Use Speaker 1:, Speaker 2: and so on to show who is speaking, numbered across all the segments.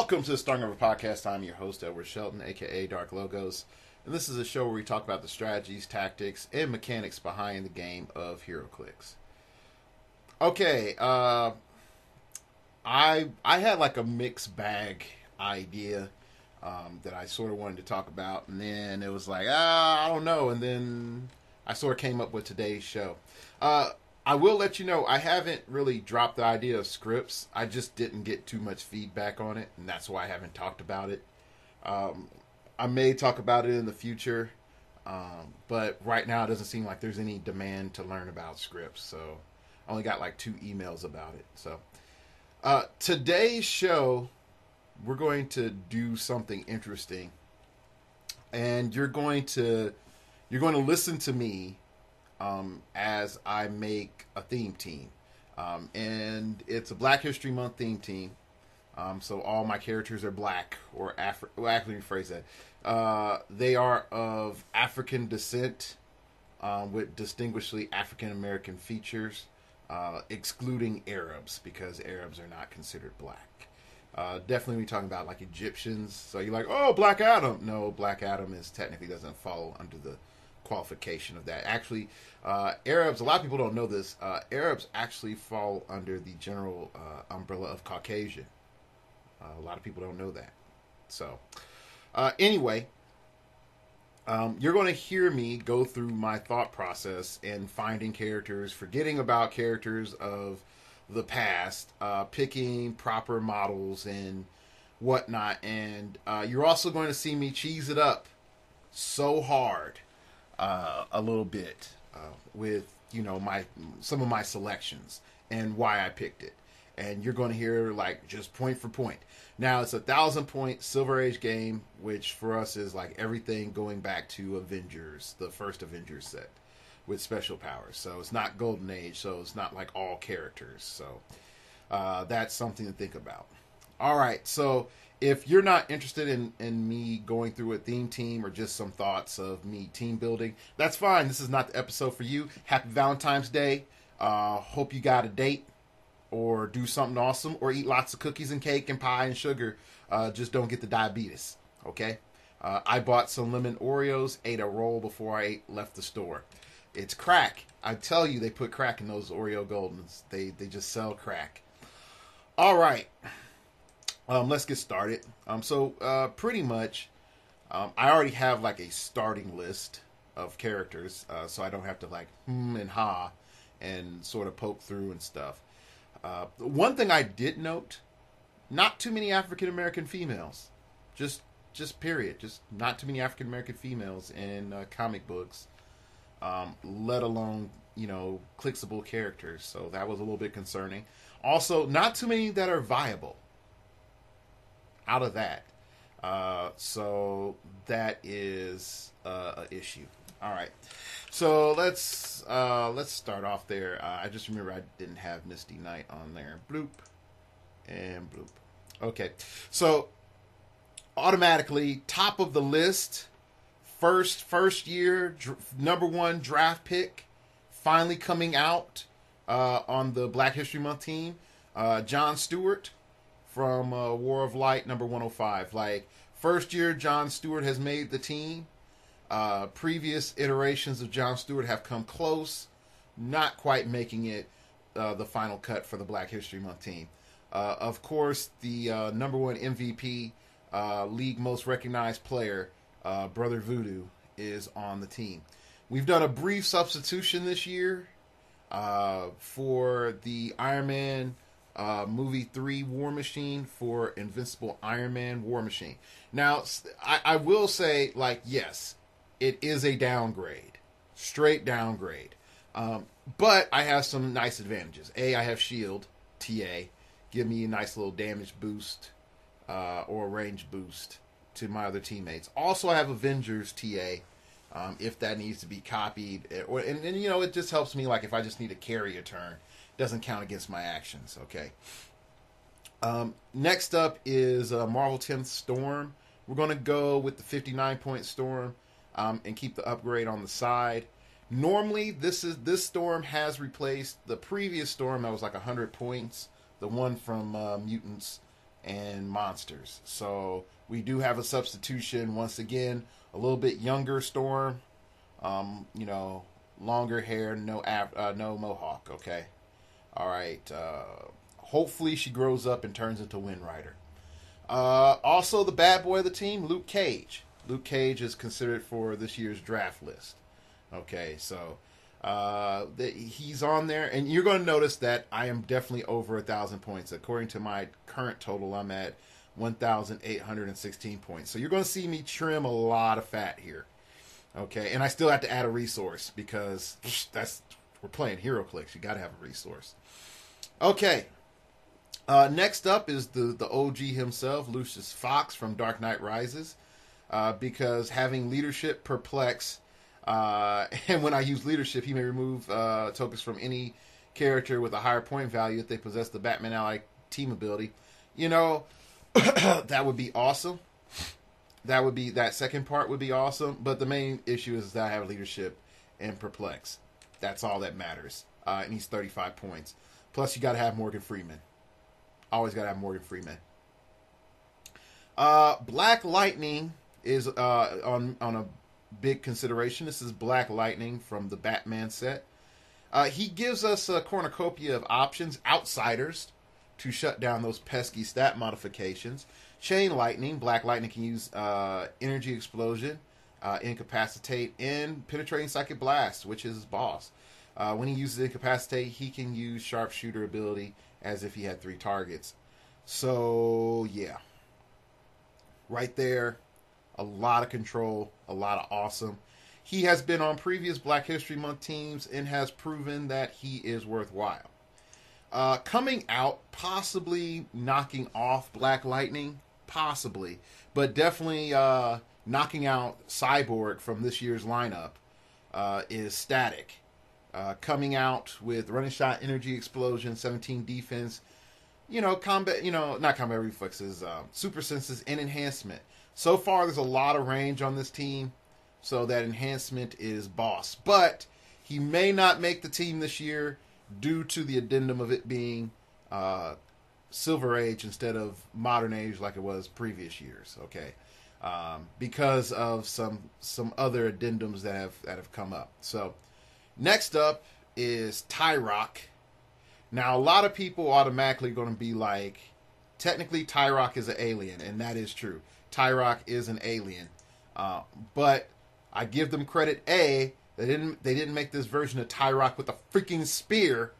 Speaker 1: Welcome to the Starting Over Podcast. I'm your host, Edward Shelton, aka Dark Logos, and this is a show where we talk about the strategies, tactics, and mechanics behind the game of heroclix. Okay, I had like a mixed bag idea that I sort of wanted to talk about, and then it was like, I don't know, and then I sort of came up with today's show. I will let you know, I haven't really dropped the idea of scripts. I just didn't get too much feedback on it, and that's why I haven't talked about it. I may talk about it in the future, but right now it doesn't seem like there's any demand to learn about scripts, so I only got like 2 emails about it. So today's show, we're going to do something interesting, and you're going to listen to me as I make a theme team. And it's a Black History Month theme team. So all my characters are black, or well, actually, let me rephrase that. They are of African descent, with distinguishedly African American features, excluding Arabs, because Arabs are not considered black. Definitely we're talking about like Egyptians. So you're like, oh, Black Adam. No, Black Adam technically doesn't fall under the qualification of that. Actually, Arabs, a lot of people don't know this, Arabs actually fall under the general umbrella of Caucasian. A lot of people don't know that. So anyway, you're going to hear me go through my thought process in finding characters, forgetting about characters of the past, picking proper models and whatnot, and you're also going to see me cheese it up so hard a little bit with some of my selections and why I picked it, and you're going to hear like just point for point. Now it's 1,000-point Silver Age game, which for us is like everything going back to Avengers, the first Avengers set with special powers. So it's not Golden Age, so it's not like all characters. So that's something to think about. All right, so if you're not interested in me going through a theme team or just some thoughts of me team building, that's fine. This is not the episode for you. Happy Valentine's Day. Hope you got a date or do something awesome or eat lots of cookies and cake and pie and sugar. Just don't get the diabetes, okay? I bought some lemon Oreos, ate a roll before I left the store. It's crack. I tell you, they put crack in those Oreo Goldens. They just sell crack. All right. Let's get started. Pretty much, I already have like a starting list of characters, so I don't have to like and ha and sort of poke through and stuff. One thing I did note, not too many African American females. Just period. Just not too many African American females in comic books, let alone, clickable characters. So that was a little bit concerning. Also, not too many that are viable out of that. So that is an issue. All right. So let's start off there. I just remember I didn't have Misty Knight on there. Bloop and bloop. Okay. So automatically top of the list, first year number 1 draft pick, finally coming out on the Black History Month team, John Stewart from War of Light number 105. Like, first year John Stewart has made the team. Previous iterations of John Stewart have come close, not quite making it the final cut for the Black History Month team. Of course, the number 1 MVP, league most recognized player, Brother Voodoo, is on the team. We've done a brief substitution this year for the Iron Man movie 3 War Machine for Invincible Iron Man War Machine. Now, I will say, like, yes, it is a downgrade. Straight downgrade. But I have some nice advantages. I have Shield, TA. Give me a nice little damage boost or range boost to my other teammates. Also, I have Avengers, TA. If that needs to be copied. And it just helps me, like, if I just need to carry a turn. Doesn't count against my actions, okay? Next up is Marvel 10th Storm. We're going to go with the 59-point Storm and keep the upgrade on the side. Normally, this Storm has replaced the previous Storm that was like 100 points, the one from Mutants and monsters. So we do have a substitution once again, a little bit younger Storm. You know, longer hair, no mohawk. Okay, all right. Hopefully she grows up and turns into Wind Rider. Also, the bad boy of the team, Luke Cage. Luke Cage is considered for this year's draft list. Okay, so he's on there, and you're going to notice that I am definitely over 1,000 points. According to my current total, I'm at 1,816 points. So you're going to see me trim a lot of fat here. Okay, and I still have to add a resource because we're playing HeroClix. You got to have a resource. Okay. Next up is the OG himself, Lucius Fox from Dark Knight Rises. Because having leadership perplex, and when I use leadership, he may remove tokens from any character with a higher point value if they possess the Batman ally team ability. You know, that would be awesome. That second part would be awesome. But the main issue is that I have leadership and perplex. That's all that matters. And he's 35 points. Plus, you got to have Morgan Freeman. Always got to have Morgan Freeman. Black Lightning is on a big consideration. This is Black Lightning from the Batman set. He gives us a cornucopia of options, outsiders, to shut down those pesky stat modifications. Chain Lightning. Black Lightning can use Energy Explosion, Incapacitate, and Penetrating Psychic Blast, which is his boss. When he uses Incapacitate, he can use Sharpshooter ability as if he had 3 targets. So, yeah. Right there, a lot of control, a lot of awesome. He has been on previous Black History Month teams and has proven that he is worthwhile. Coming out, possibly knocking off Black Lightning, possibly, but definitely knocking out Cyborg from this year's lineup is Static. Coming out with Running Shot, Energy Explosion, 17 defense, combat, not combat reflexes, super senses, and enhancement. So far, there's a lot of range on this team, so that enhancement is boss. But he may not make the team this year due to the addendum of it being Silver Age instead of Modern Age like it was previous years. Okay, because of some other addendums that have come up. So next up is Tyrock. Now, a lot of people automatically going to be like, technically Tyrock is an alien, and that is true. Tyrock is an alien, but I give them credit. They didn't make this version of Tyrock with a freaking spear.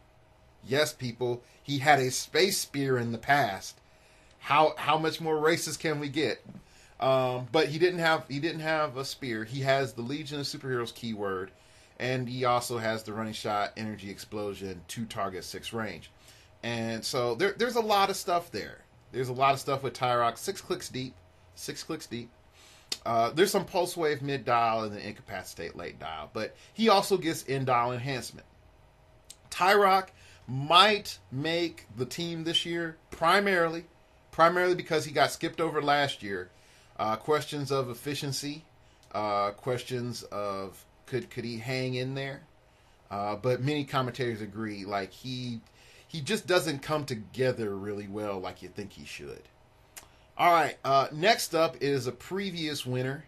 Speaker 1: Yes, people, he had a space spear in the past. How much more racist can we get? But he didn't have a spear. He has the Legion of Superheroes keyword, and he also has the Running Shot, Energy Explosion, 2 target, 6 range. And so there's a lot of stuff there. There's a lot of stuff with Tyrock. 6 clicks deep. There's some Pulse Wave mid dial and then Incapacitate late dial. But he also gets in dial enhancement. Tyrock might make the team this year primarily because he got skipped over last year. Questions of efficiency. Questions of could he hang in there? But many commentators agree, like he just doesn't come together really well like you think he should. All right, next up is a previous winner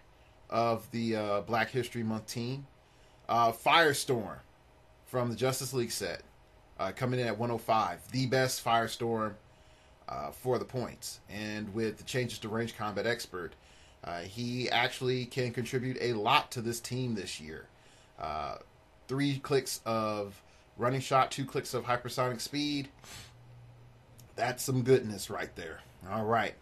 Speaker 1: of the Black History Month team, Firestorm from the Justice League set, coming in at 105, the best Firestorm for the points. And with the changes to Range Combat Expert, he actually can contribute a lot to this team this year. 3 clicks of Running Shot, 2 clicks of Hypersonic Speed. That's some goodness right there. All right.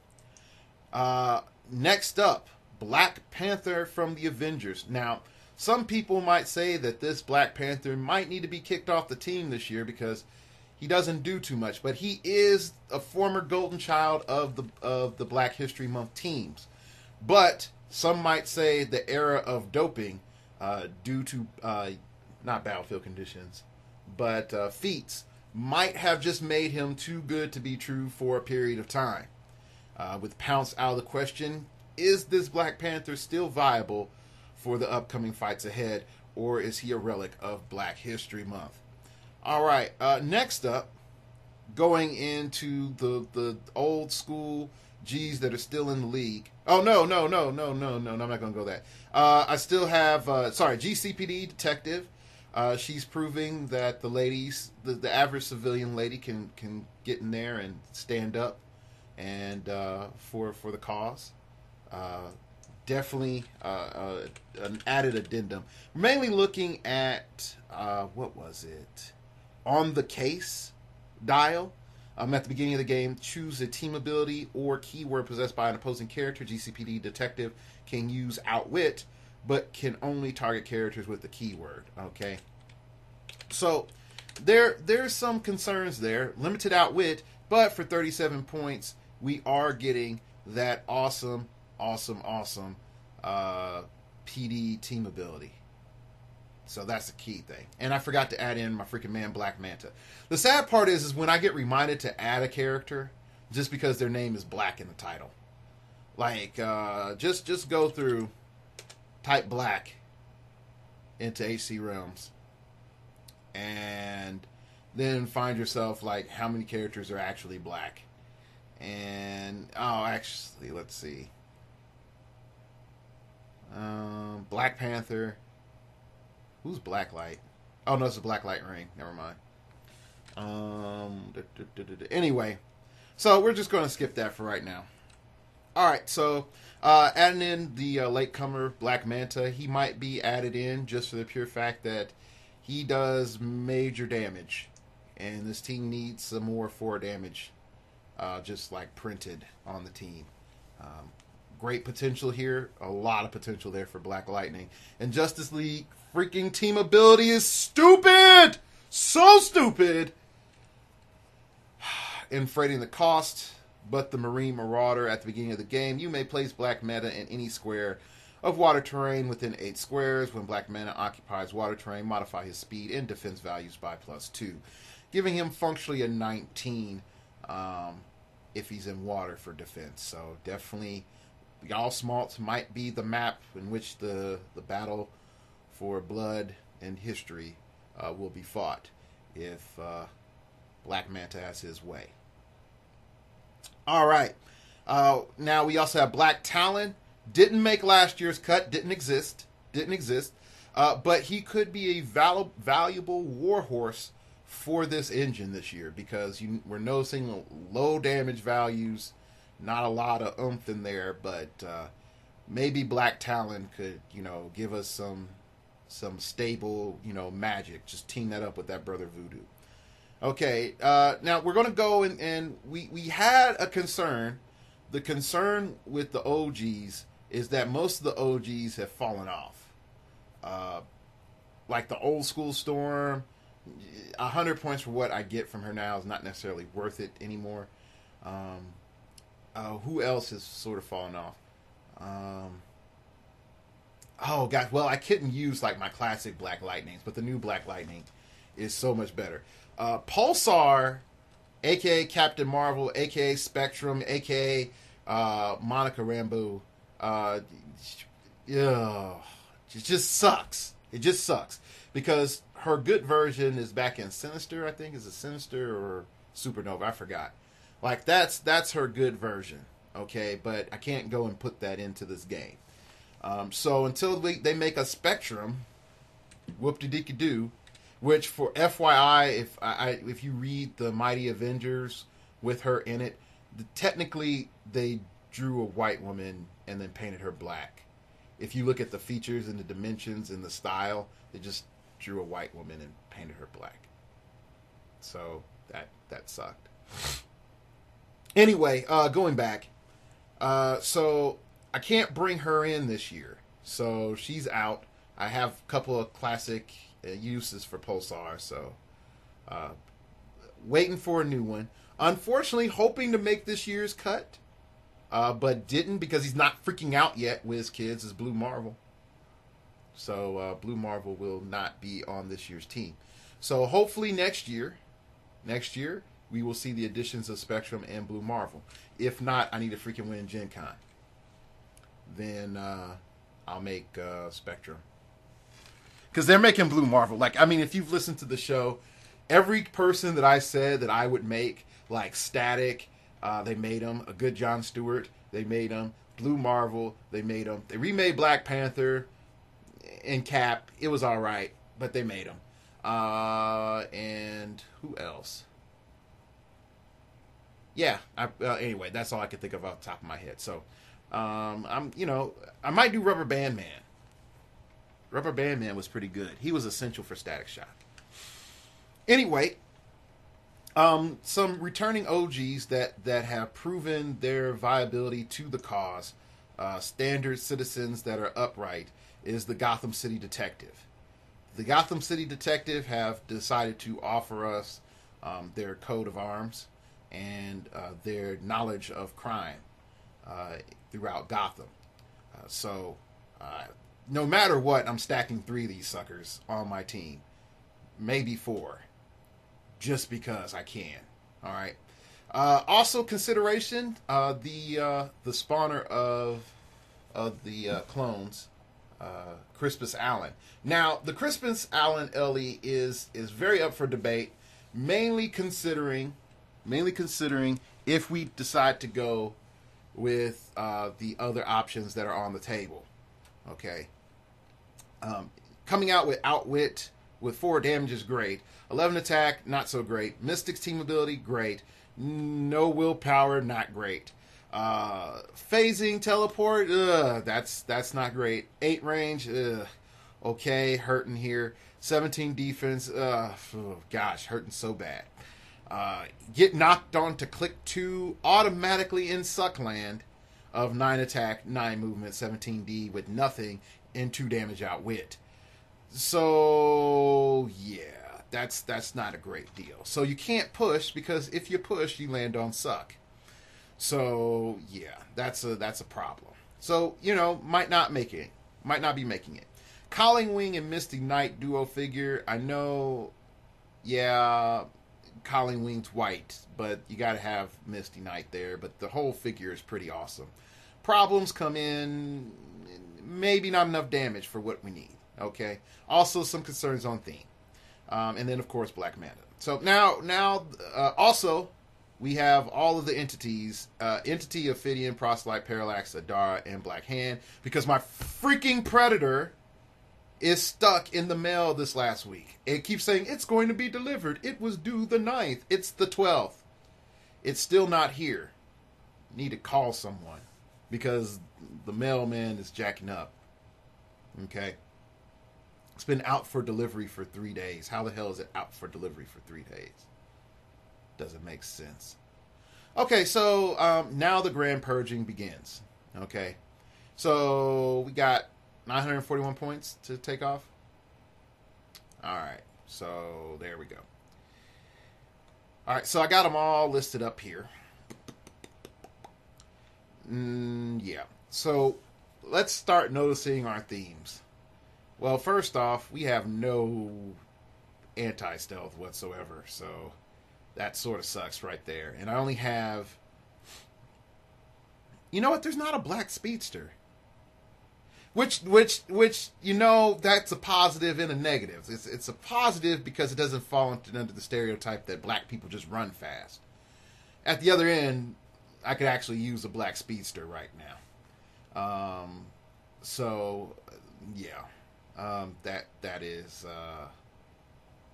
Speaker 1: Next up, Black Panther from the Avengers. Now, some people might say that this Black Panther might need to be kicked off the team this year because he doesn't do too much, but he is a former golden child of the Black History Month teams. But some might say the era of doping, due to not battlefield conditions, but feats, might have just made him too good to be true for a period of time. With Pounce out of the question, is this Black Panther still viable for the upcoming fights ahead, or is he a relic of Black History Month? All right, next up, going into the old school G's that are still in the league. Oh, no, I'm not going to go that. I still have, GCPD Detective. She's proving that the ladies, the average civilian lady can get in there and stand up and for the cause. Definitely an added addendum. Mainly looking at, what was it? On the case dial. At the beginning of the game, choose a team ability or keyword possessed by an opposing character. GCPD Detective can use Outwit, but can only target characters with the keyword. Okay, so there's some concerns there. Limited Outwit, but for 37 points, we are getting that awesome PD team ability. So that's the key thing. And I forgot to add in my freaking man, Black Manta. The sad part is when I get reminded to add a character just because their name is Black in the title. Like, just go through, type Black into HC Realms, and then find yourself, like, how many characters are actually Black. And, actually, let's see. Black Panther. Who's Blacklight? Oh, no, it's a Blacklight Ring. Never mind. Anyway, so we're just going to skip that for right now. All right, so adding in the latecomer Black Manta, he might be added in just for the pure fact that he does major damage, and this team needs some more 4 damage, just like printed on the team. Great potential here, a lot of potential there for Black Lightning. And Justice League freaking team ability is stupid! So stupid! Inflating the cost, but the Marine Marauder at the beginning of the game, you may place Black Manta in any square of water terrain within 8 squares. When Black Manta occupies water terrain, modify his speed and defense values by +2, giving him functionally a 19 if he's in water for defense. So definitely, Y'all Smalts might be the map in which the battle for blood and history will be fought if Black Manta has his way. All right. Now we also have Black Talon. Didn't make last year's cut. Didn't exist. But he could be a valuable warhorse for this engine this year, because we're noticing low damage values, not a lot of oomph in there, but maybe Black Talon could, give us some stable, magic. Just team that up with that Brother Voodoo. Okay, now we're going to go and we had a concern. The concern with the OGs is that most of the OGs have fallen off. Like the old school Storm, 100 points for what I get from her now is not necessarily worth it anymore. Who else has sort of fallen off? Oh, gosh. Well, I couldn't use like my classic Black Lightnings, but the new Black Lightning is so much better. Pulsar, a.k.a. Captain Marvel, a.k.a. Spectrum, a.k.a. Monica Rambeau. It just sucks. It just sucks. Because her good version is back in Sinister, I think. Is it Sinister or Supernova? I forgot. Like, that's her good version. Okay, but I can't go and put that into this game. So until they make a Spectrum, whoop-de-dee-doo, which for FYI, if you read the Mighty Avengers with her in it, technically they drew a white woman and then painted her black. If you look at the features and the dimensions and the style, they just drew a white woman and painted her black. So that sucked. Anyway, going back. So I can't bring her in this year. So she's out. I have a couple of classic uses for Pulsar. So waiting for a new one. Unfortunately, hoping to make this year's cut. But didn't, because he's not freaking out yet. WizKids is Blue Marvel. So Blue Marvel will not be on this year's team. So hopefully next year, we will see the additions of Spectrum and Blue Marvel. If not, I need to freaking win Gen Con. Then I'll make Spectrum. Because they're making Blue Marvel. Like, I mean, if you've listened to the show, Every person that I said that I would make, like Static, they made him. A Good Jon Stewart, they made him. Blue Marvel, they made him. They remade Black Panther and Cap. It was all right, but they made him. And who else? Yeah. Anyway, that's all I could think of off the top of my head. So, I might do Rubber Band Man. Rubber Band Man was pretty good. He was essential for Static Shock. Anyway, some returning OGs that have proven their viability to the cause, standard citizens that are upright, is the Gotham City Detective. The Gotham City Detective have decided to offer us their coat of arms and their knowledge of crime throughout Gotham. So, no matter what, I'm stacking 3 of these suckers on my team. Maybe 4. Just because I can. All right. Also, consideration: the spawner of the clones, Crispus Allen. Now, the Crispus Allen LE is very up for debate, mainly considering if we decide to go with the other options that are on the table. Okay. Coming out with Outwit with 4 damage is great. 11 attack, not so great. Mystic's team ability, great. No willpower, not great. Phasing, teleport, that's not great. 8 range, okay, hurting here. 17 defense, gosh, hurting so bad. Get knocked on to click 2 automatically in Suckland of 9 attack, 9 movement, 17D with nothing and 2 damage Outwit. So yeah, that's not a great deal. So you can't push, because if you push, you land on Suck. So yeah, that's a problem. So might not be making it. Calling Wing and Misty Knight duo figure. I know, yeah, Calling Wing's white, but you got to have Misty Knight there. But the whole figure is pretty awesome. Problems come in, maybe not enough damage for what we need. Okay. Also, some concerns on theme, and then of course Black Manta. So now, also we have all of the entities: Entity, Ophidian, Proselyte, Parallax, Adara, and Black Hand. Because my freaking Predator is stuck in the mail this last week. It keeps saying it's going to be delivered. It was due the 9th. It's the 12th. It's still not here. Need to call someone because the mailman is jacking up. Okay. It's been out for delivery for 3 days. How the hell is it out for delivery for 3 days? Doesn't make sense. Okay, so now the grand purging begins. Okay. So we got 941 points to take off. Alright, so there we go. Alright, so I got them all listed up here. Yeah. So let's start noticing our themes. Well, first off, we have no anti-stealth whatsoever, so that sort of sucks right there. And I only have... You know what? There's not a black speedster. Which that's a positive and a negative. It's a positive because it doesn't fall under the stereotype that black people just run fast. At the other end, I could actually use a black speedster right now. So, yeah.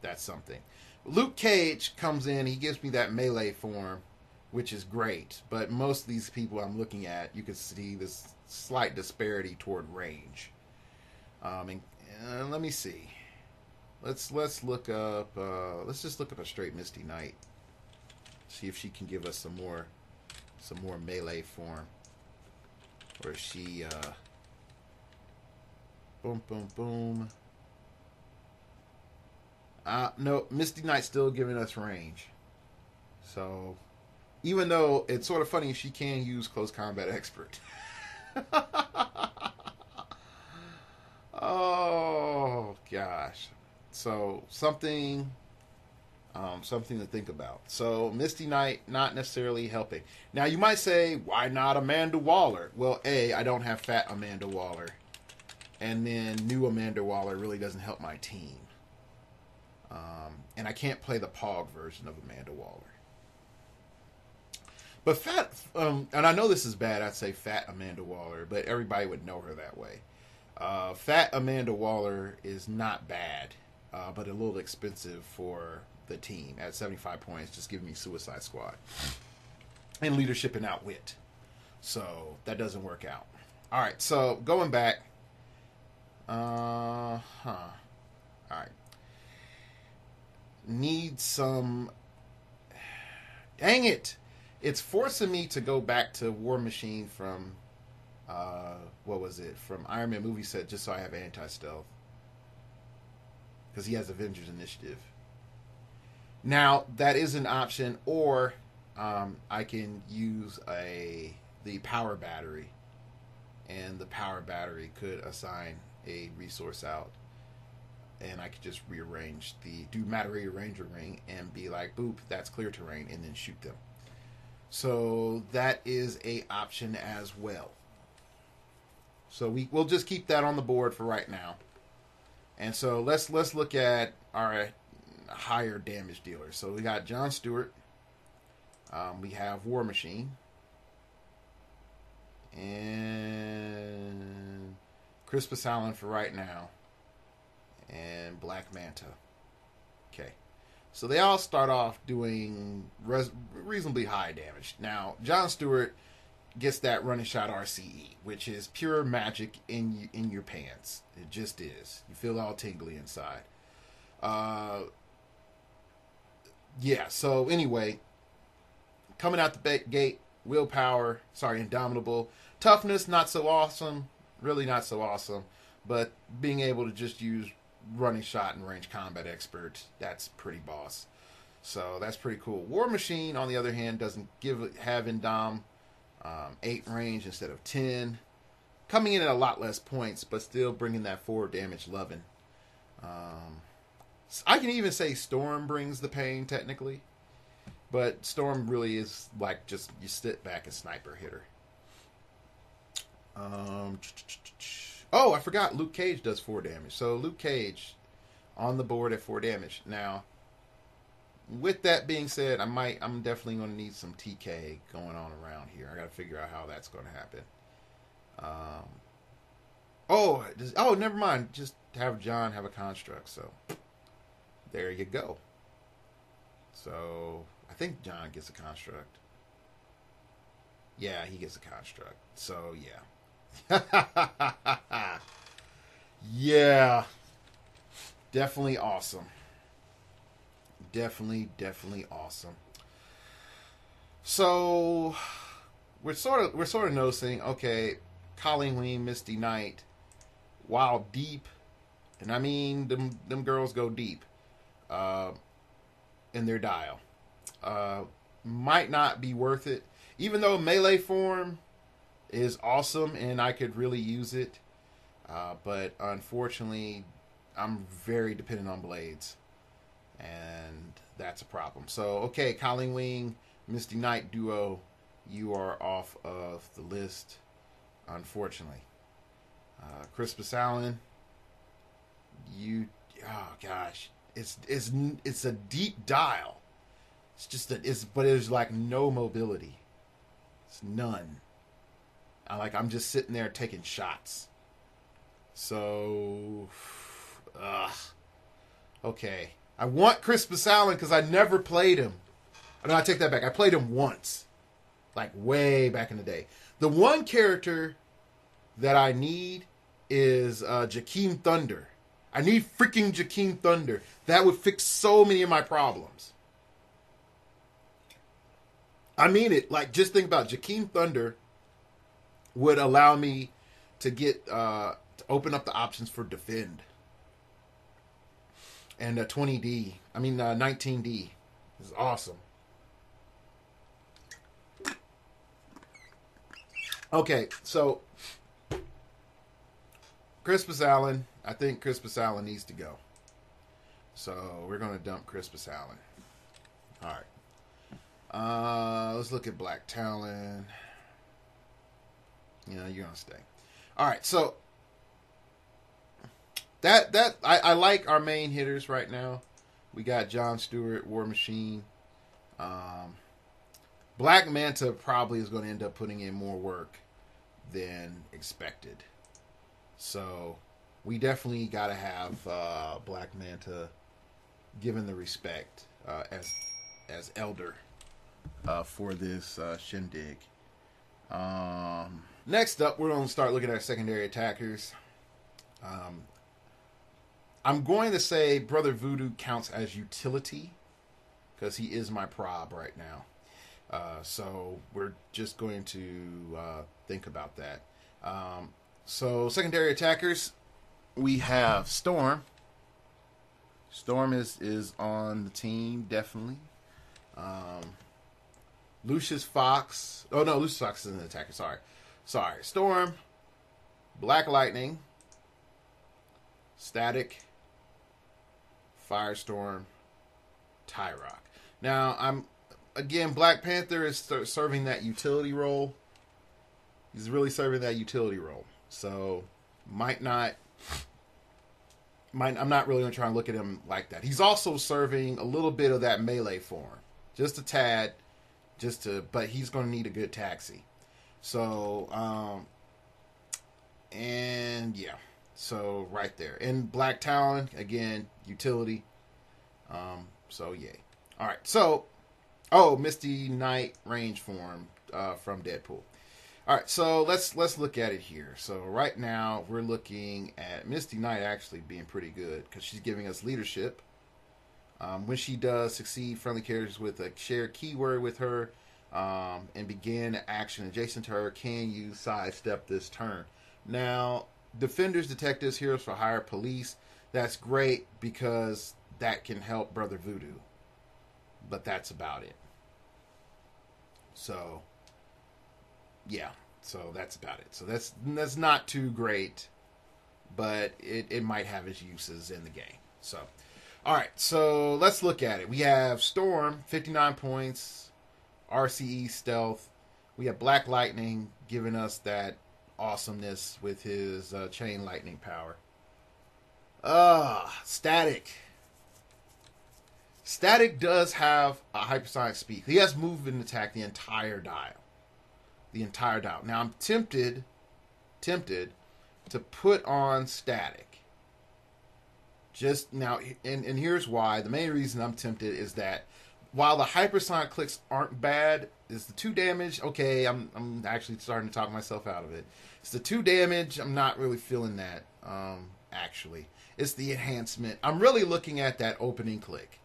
Speaker 1: That's something. Luke Cage comes in. He gives me that melee form, which is great. But most of these people I'm looking at, you can see this slight disparity toward range. And let me see. Let's look up. Let's just look up a straight Misty Knight. See if she can give us some more melee form. Or is she? Boom, boom, boom. No, Misty Knight's still giving us range. So, even though it's sort of funny, she can use Close Combat Expert. Oh, gosh. So, something to think about. So, Misty Knight not necessarily helping. Now, you might say, why not Amanda Waller? Well, A, I don't have fat Amanda Waller. And then new Amanda Waller really doesn't help my team. And I can't play the Pog version of Amanda Waller. But and I know this is bad, I'd say Fat Amanda Waller, but everybody would know her that way. Fat Amanda Waller is not bad, but a little expensive for the team at 75 points, just giving me Suicide Squad and leadership and outwit. So that doesn't work out. All right, so going back. All right. Need some. Dang it! It's forcing me to go back to War Machine from. What was it? From Iron Man movie set, just so I have anti-stealth. Because he has Avengers Initiative. Now, that is an option, or I can use the power battery. And the power battery could assign a resource out. And I could just rearrange do matter rearranger ring and be like, boop, that's clear terrain, and then shoot them. So that is a option as well. So we'll just keep that on the board for right now. And so let's look at our higher damage dealers. So we got John Stewart. We have War Machine. And Crispus Allen for right now. And Black Manta. Okay. So they all start off doing reasonably high damage. Now, John Stewart gets that running shot RCE, which is pure magic in your pants. It just is. You feel all tingly inside. Yeah, so anyway, coming out the gate, willpower, indomitable. Toughness, not so awesome. Really not so awesome. But being able to just use running shot and range combat expert, that's pretty boss. So that's pretty cool. War Machine, on the other hand, doesn't have Indom. 8 range instead of 10. Coming in at a lot less points, but still bringing that 4 damage loving. I can even say Storm brings the pain, technically. But Storm really is like just you sit back and sniper hitter. Oh, I forgot Luke Cage does 4 damage. So Luke Cage on the board at 4 damage. Now, with that being said, I'm definitely going to need some TK going on around here. I got to figure out how that's going to happen. Never mind. Just have John have a construct. So there you go. So I think John gets a construct. Yeah, he gets a construct. So yeah. Yeah. Definitely awesome. Definitely awesome. So we're sort of noticing, okay, Colleen Wing, Misty Knight, while deep, and I mean them girls go deep in their dial. Might not be worth it. Even though melee form is awesome and I could really use it. But unfortunately, I'm very dependent on blades. And that's a problem. So, okay, Colleen Wing, Misty Knight duo, you are off of the list, unfortunately. Crispus Allen, oh gosh, it's a deep dial. It's just but there's like no mobility. It's none. I'm just sitting there taking shots. So, okay. I want Crispus Allen because I never played him. No, I take that back. I played him once. Like way back in the day. The one character that I need is Jakeem Thunder. I need freaking Jakeem Thunder. That would fix so many of my problems. I mean it. Like, just think about it. Jakeem Thunder would allow me to get to open up the options for defend. And 19D is awesome. Okay, so Crispus Allen. I think Crispus Allen needs to go. So we're going to dump Crispus Allen. All right. Let's look at Black Talon. You're going to stay. All right, so I like our main hitters right now. We got John Stewart, War Machine. Um, Black Manta probably is going to end up putting in more work than expected. So we definitely got to have Black Manta given the respect as elder for this shindig. Next up, we're going to start looking at secondary attackers. I'm going to say Brother Voodoo counts as utility because he is my prob right now. So we're just going to think about that. So secondary attackers, we have Storm. Storm is on the team, definitely. Lucius Fox. Oh, no, Lucius Fox is an attacker. Sorry. Storm, Black Lightning, Static, Firestorm, Tyrock. Now, Black Panther is serving that utility role. He's really serving that utility role. So, I'm not really going to try and look at him like that. He's also serving a little bit of that melee form. Just a tad. But he's going to need a good taxi. So, and yeah. So, right there. And Black Talon, again, utility. So, yay. Alright, so, Misty Knight range form from Deadpool. Alright, so let's look at it here. So, right now, we're looking at Misty Knight actually being pretty good because she's giving us leadership. When she does succeed, friendly characters with a shared keyword with her and begin action adjacent to her can use sidestep this turn. Now, defenders, detectives, heroes for hire, police, that's great because that can help Brother Voodoo. But that's about it. So, yeah. So that's about it. So that's not too great, but it might have its uses in the game. So, all right, so let's look at it. We have Storm, 59 points, RCE stealth. We have Black Lightning giving us that awesomeness with his chain lightning power. Static. Static does have a hypersonic speed. He has movement and attack the entire dial. Now I'm tempted to put on Static. Just now, and here's why. The main reason I'm tempted is that while the hypersonic clicks aren't bad, is the 2 damage. Okay, I'm actually starting to talk myself out of it. It's the 2 damage. I'm not really feeling that. Actually, it's the enhancement. I'm really looking at that opening click.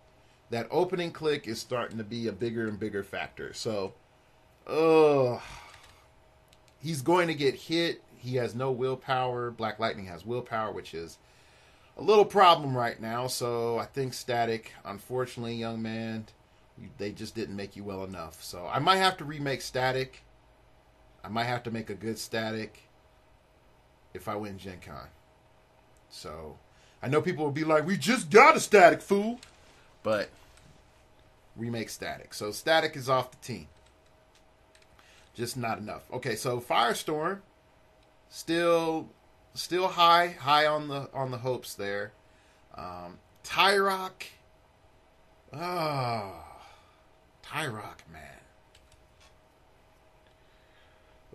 Speaker 1: That opening click is starting to be a bigger and bigger factor. So, he's going to get hit. He has no willpower. Black Lightning has willpower, which is a little problem right now. So I think Static, unfortunately, young man, they just didn't make you well enough. So I might have to remake Static. I might have to make a good Static if I win Gen Con. So I know people will be like, we just got a Static, fool. But remake Static. So Static is off the team. Just not enough. Okay, so Firestorm still high on the hopes there. Tyrock. Tyrock, man.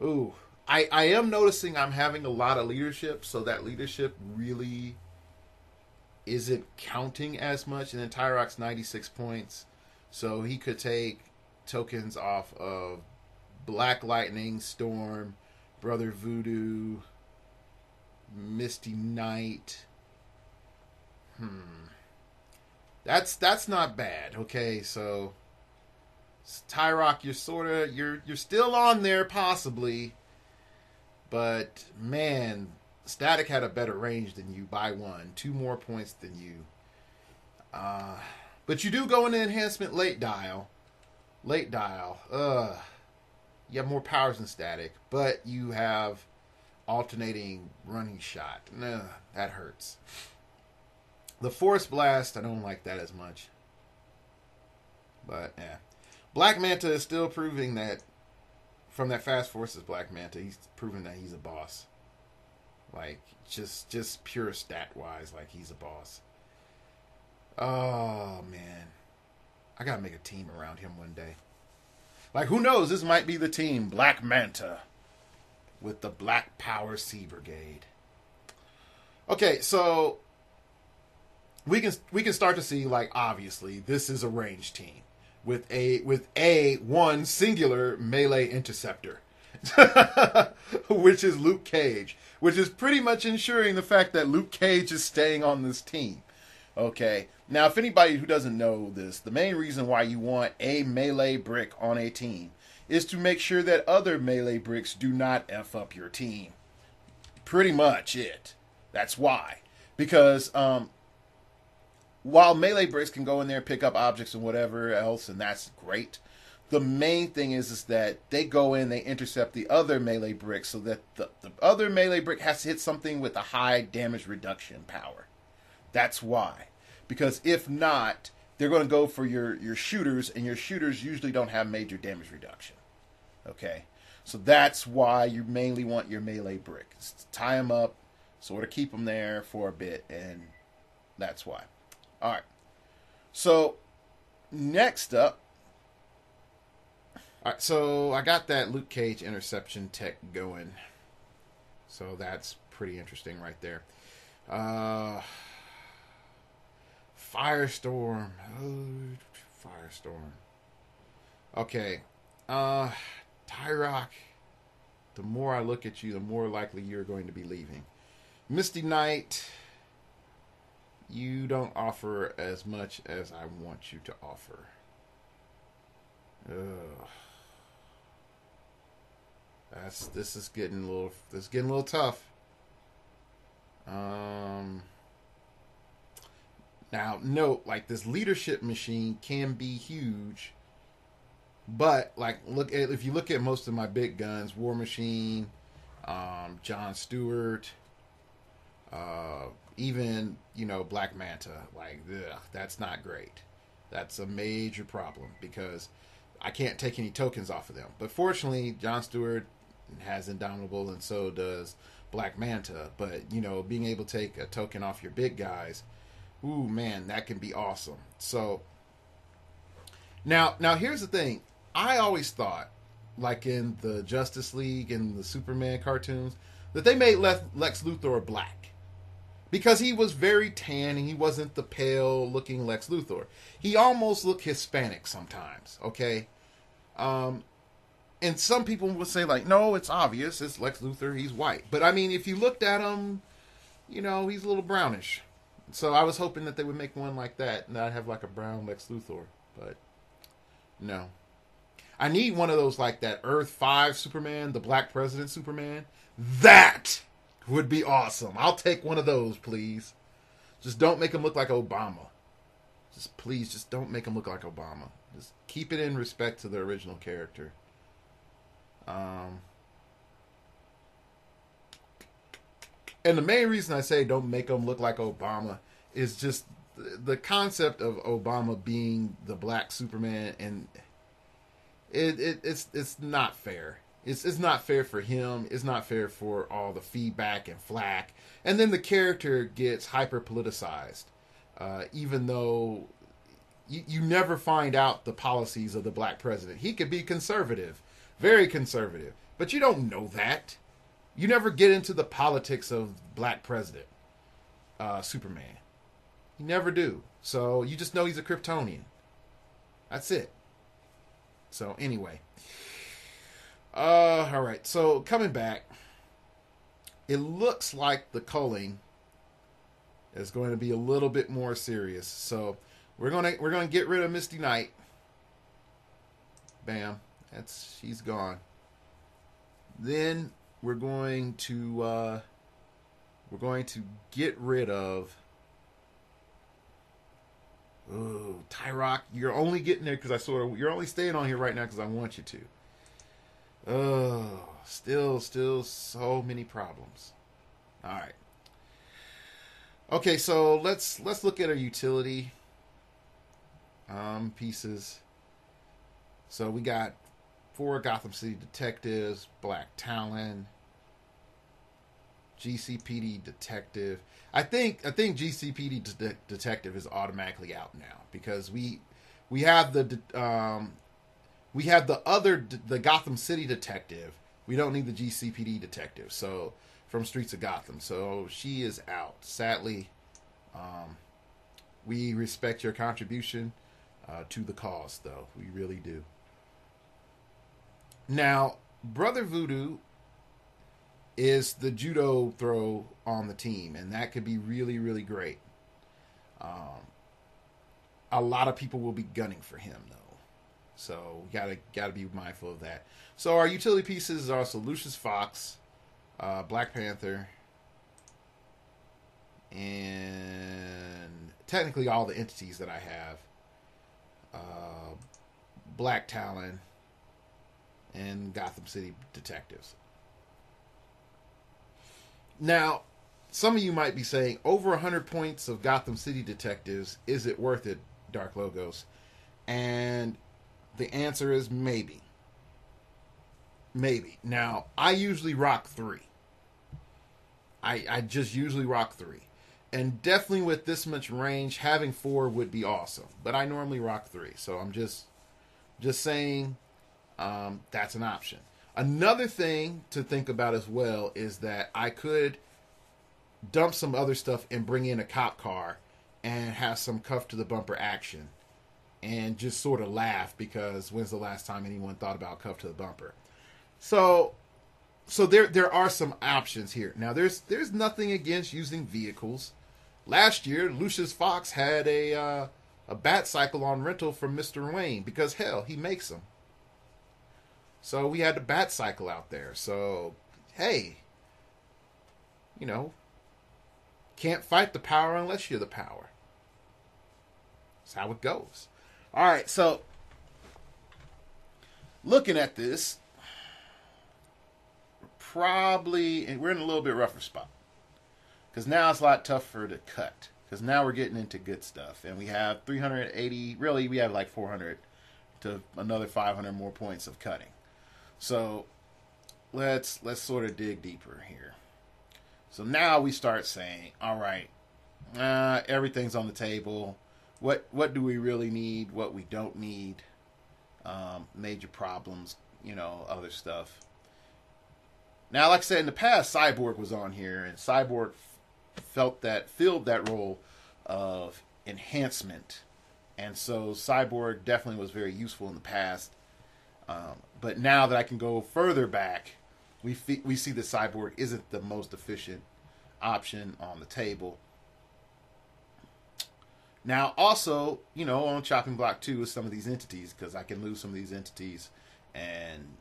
Speaker 1: Ooh. I am noticing I'm having a lot of leadership, so that leadership really isn't counting as much. And then Tyrock's 96 points, so he could take tokens off of Black Lightning, Storm, Brother Voodoo, Misty Knight. That's not bad. Okay, so Tyrock, you're still on there possibly, but man, Static had a better range than you by 1, 2 more points than you. But you do go into enhancement late dial. You have more powers than Static, but you have alternating running shot. That hurts. The Force Blast, I don't like that as much. But, yeah. Black Manta is still proving that, from that Fast Forces Black Manta, he's proving that he's a boss. Like, just pure stat-wise, like, he's a boss. Oh man, I gotta make a team around him one day. Like, who knows? This might be the team, Black Manta, with the Black Power Sea Brigade. Okay, so we can start to see, like, obviously this is a range team with a one singular melee interceptor, which is Luke Cage, which is pretty much ensuring the fact that Luke Cage is staying on this team. Okay, now if anybody who doesn't know this, the main reason why you want a melee brick on a team is to make sure that other melee bricks do not F up your team. Pretty much it. That's why. Because while melee bricks can go in there, pick up objects and whatever else, and that's great, the main thing is that they go in, they intercept the other melee bricks so that the other melee brick has to hit something with a high damage reduction power. That's why. Because if not, they're going to go for your shooters, and your shooters usually don't have major damage reduction. Okay? So that's why you mainly want your melee brick. Tie them up, sort of keep them there for a bit, and that's why. Alright. So, next up. Alright, so I got that Luke Cage interception tech going. So that's pretty interesting right there. Firestorm. Oh, Firestorm. Okay. Tyrock. The more I look at you, the more likely you're going to be leaving. Misty Knight. You don't offer as much as I want you to offer. Ugh. This is getting a little tough. Now, note, like, this leadership machine can be huge, but, like, if you look at most of my big guns, War Machine, John Stewart, even, Black Manta, like, ugh, that's not great. That's a major problem, because I can't take any tokens off of them. But fortunately, John Stewart has Indomitable, and so does Black Manta. But, being able to take a token off your big guys, ooh, man, that can be awesome. So, now here's the thing. I always thought, like in the Justice League and the Superman cartoons, that they made Lex Luthor black. Because he was very tan and he wasn't the pale-looking Lex Luthor. He almost looked Hispanic sometimes, okay? And some people would say, like, no, it's obvious. It's Lex Luthor. He's white. But, I mean, if you looked at him, he's a little brownish. So I was hoping that they would make one like that and not have, like, a brown Lex Luthor. But, no. I need one of those, like that Earth 5 Superman, the Black President Superman. That would be awesome. I'll take one of those, please. Just don't make him look like Obama. Just don't make him look like Obama. Just keep it in respect to the original character. And the main reason I say don't make him look like Obama is just the concept of Obama being the black Superman, and it's not fair. It's not fair for him. It's not fair for all the feedback and flack. And then the character gets hyper politicized, even though you never find out the policies of the black president. He could be conservative, very conservative, but you don't know that. You never get into the politics of black president Superman. You never do. So you just know he's a Kryptonian. That's it. So anyway. Alright, so coming back, it looks like the culling is going to be a little bit more serious. So we're gonna get rid of Misty Knight. Bam. She's gone. Then we're going to get rid of Tyrock. You're only getting there because you're only staying on here right now because I want you to. Still so many problems. All right. Okay, so let's look at our utility pieces. So we got 4 Gotham City Detectives, Black Talon, GCPD Detective. I think Detective is automatically out now because we have the Gotham City Detective. We don't need the GCPD Detective. So from Streets of Gotham. So she is out. Sadly, we respect your contribution to the cause, though. We really do. Now, Brother Voodoo is the judo throw on the team, and that could be really, really great. A lot of people will be gunning for him, though, so we gotta be mindful of that. So our utility pieces are also Lucius Fox, Black Panther, and technically all the entities that I have, Black Talon, and Gotham City Detectives. Now, some of you might be saying, over 100 points of Gotham City Detectives, is it worth it, Dark Logos? And the answer is maybe. Maybe. Now, I usually rock 3. I just usually rock 3. And definitely with this much range, having 4 would be awesome. But I normally rock 3. So I'm just saying that's an option. Another thing to think about as well is that I could dump some other stuff and bring in a cop car and have some cuff to the bumper action and just sort of laugh because when's the last time anyone thought about cuff to the bumper? So there are some options here. Now there's nothing against using vehicles. Last year, Lucius Fox had a bat cycle on rental from Mr. Wayne because hell, he makes them. So we had the bat cycle out there. So, hey, can't fight the power unless you're the power. That's how it goes. All right, so looking at this, and we're in a little bit rougher spot. Because now it's a lot tougher to cut. Because now we're getting into good stuff. And we have 380, really we have like 400 to another 500 more points of cutting. So let's sort of dig deeper here. So now we start saying, all right, everything's on the table. What do we really need? What we don't need? Major problems, other stuff. Now, like I said in the past, Cyborg was on here, and Cyborg filled that role of enhancement, and so Cyborg definitely was very useful in the past. But now that I can go further back, we see that Cyborg isn't the most efficient option on the table. Now, also, on chopping block 2 is some of these entities, because I can lose some of these entities and,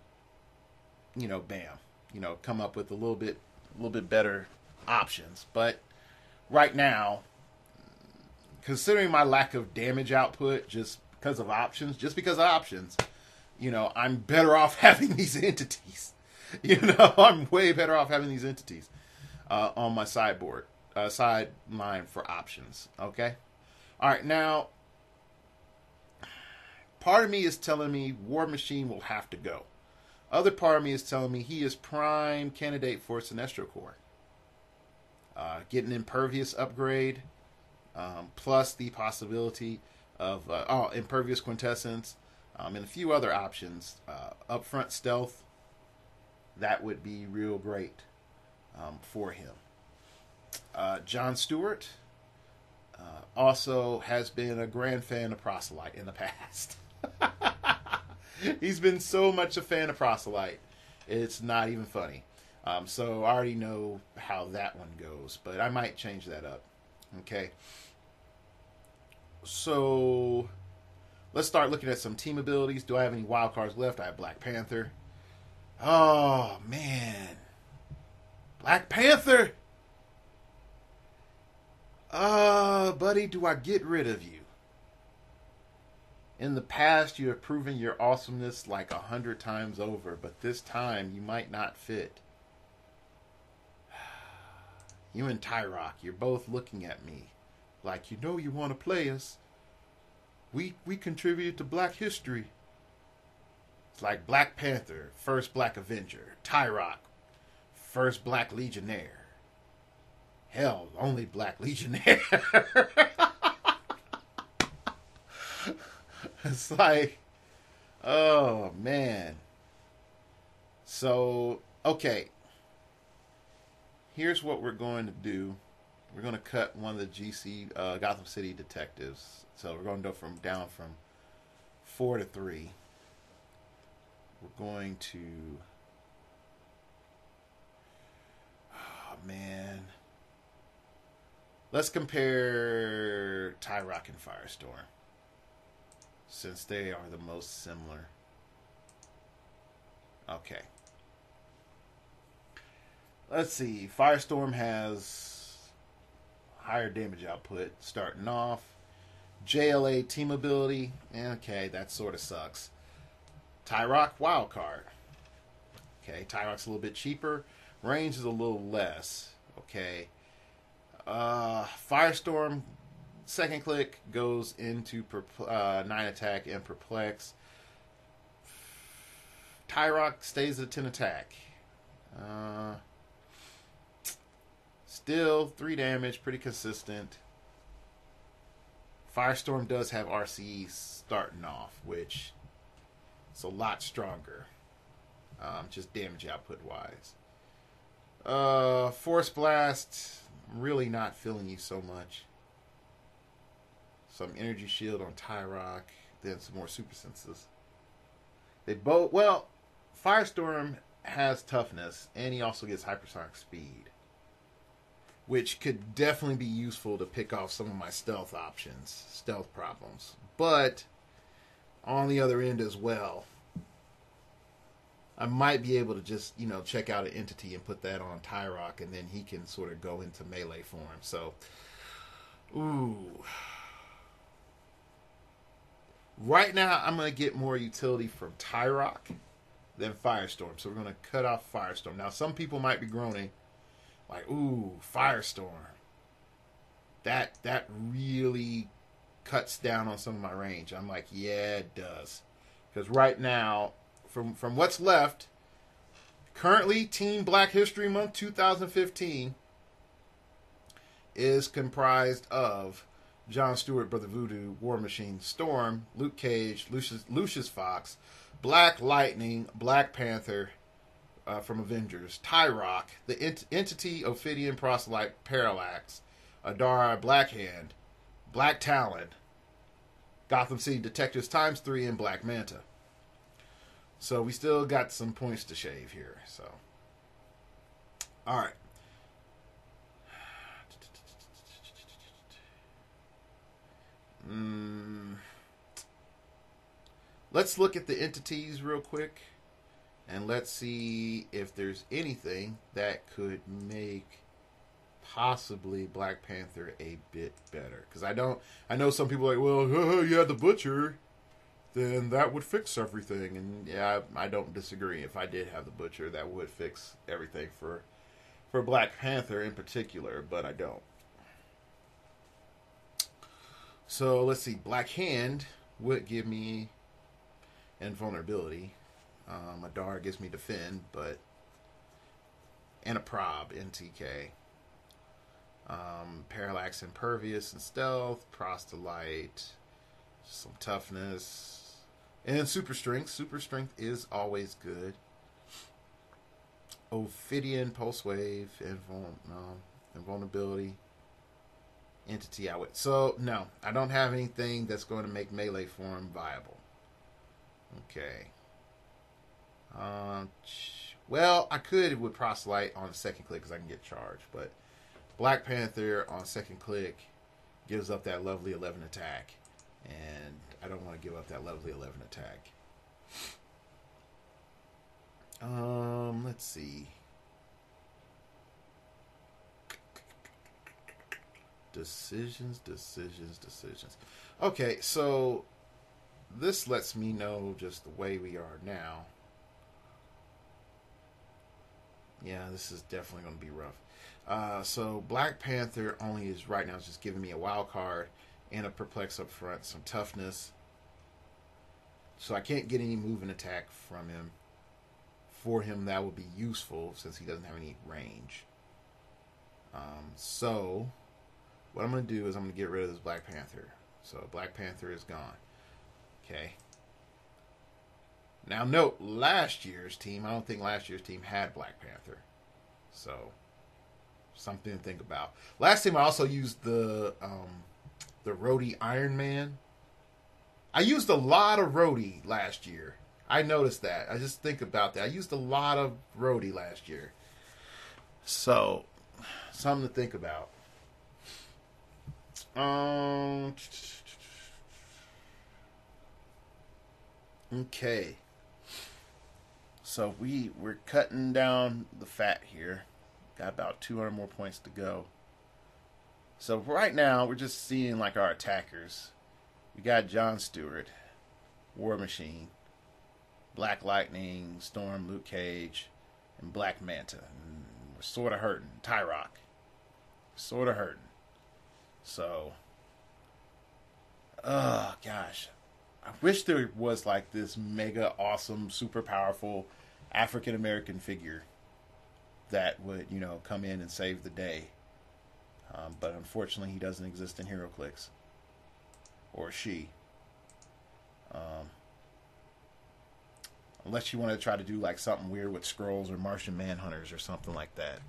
Speaker 1: bam, come up with a little bit better options. But right now, considering my lack of damage output just because of options, I'm better off having these entities. I'm way better off having these entities on my sideline for options. Okay? All right, now, part of me is telling me War Machine will have to go. Other part of me is telling me he is prime candidate for Sinestro Corps. Get an Impervious upgrade, plus the possibility of Impervious Quintessence, and a few other options. Upfront Stealth, that would be real great for him. John Stewart also has been a grand fan of Proselyte in the past. He's been so much a fan of Proselyte, it's not even funny. So I already know how that one goes, but I might change that up. Okay. So let's start looking at some team abilities. Do I have any wild cards left? I have Black Panther. Oh, man. Black Panther! Buddy, do I get rid of you? In the past, you have proven your awesomeness like 100 times over, but this time you might not fit. You and Tyrock, you're both looking at me like you want to play us. We contributed to Black history. It's like Black Panther, first Black Avenger. Tyrock, first Black Legionnaire. Hell, only Black Legionnaire. It's like, oh man. So, okay. Here's what we're going to do. We're going to cut one of the GC Gotham City detectives. So we're going to go down from 4 to 3. We're going to. Oh man. Let's compare Tyrock and Firestorm, since they are the most similar. Okay. Let's see. Firestorm has higher damage output starting off. JLA team ability. Okay, that sort of sucks. Tyrock wild card. Okay, Tyrock's a little bit cheaper. Range is a little less. Okay. Firestorm, second click, goes into 9 attack and perplex. Tyrock stays at 10 attack. Still 3 damage, pretty consistent. Firestorm does have RCE starting off, which is a lot stronger. Just damage output wise. Force Blast, really not feeling you so much. Some energy shield on Tyrock, then some more super senses. They both, well, Firestorm has toughness, and he also gets hypersonic speed, which could definitely be useful to pick off some of my stealth options, stealth problems. But on the other end as well, I might be able to just, check out an entity and put that on Tyrock, and then he can sort of go into melee form. So, ooh. Right now, I'm going to get more utility from Tyrock than Firestorm. So we're going to cut off Firestorm. Now, some people might be groaning, like, ooh, Firestorm. That really cuts down on some of my range. I'm like, yeah, it does. Because right now, from what's left, currently Team Black History Month 2015 is comprised of John Stewart, Brother Voodoo, War Machine, Storm, Luke Cage, Lucius Fox, Black Lightning, Black Panther from Avengers, Tyrock, the Entity, Ophidian, Proselyte, Parallax, Adara, Black Hand, Black Talon, Gotham City Detectives ×3, and Black Manta. So we still got some points to shave here. So, all right. Let's look at the entities real quick, and let's see if there's anything that could make possibly Black Panther a bit better. Because I know some people are like, well, you had the Butcher, then that would fix everything. And yeah, I don't disagree. If I did have the Butcher, that would fix everything for Black Panther in particular, but I don't. So let's see. Black Hand would give me invulnerability. Adar gives me defend, and a prob in TK. Parallax, impervious, and stealth. Proselyte, some toughness, and super strength. Super strength is always good. Ophidian, pulse wave, invulnerability. Entity I would. So no, I don't have anything that's going to make melee form viable. Okay. Well, I could with Proselyte on the second click because I can get charged, but Black Panther on second click gives up that lovely 11 attack, and I don't want to give up that lovely 11 attack. Let's see. Decisions. Okay, so this lets me know just the way we are now. Yeah, this is definitely going to be rough. So Black Panther only is right now just giving me a wild card and a perplex up front, some toughness. So I can't get any move and attack from him. For him, that would be useful since he doesn't have any range. So what I'm going to do is I'm going to get rid of this Black Panther. So Black Panther is gone. Okay. Now note, last year's team, I don't think last year's team had Black Panther. So something to think about. Last team I also used the Rhodey Iron Man. I used a lot of Rhodey last year. I noticed that. I just think about that. I used a lot of Rhodey last year. So something to think about. Okay. So we're cutting down the fat here. Got about 200 more points to go. So right now we're just seeing like our attackers. We got John Stewart, War Machine, Black Lightning, Storm, Luke Cage, and Black Manta. And we're sort of hurting. Tyrock. Sort of hurting. So, oh gosh. I wish there was like this mega awesome, super powerful African American figure that would, come in and save the day. But unfortunately, he doesn't exist in heroclix. Or she. Unless you want to try to do like something weird with scrolls or Martian Manhunters or something like that.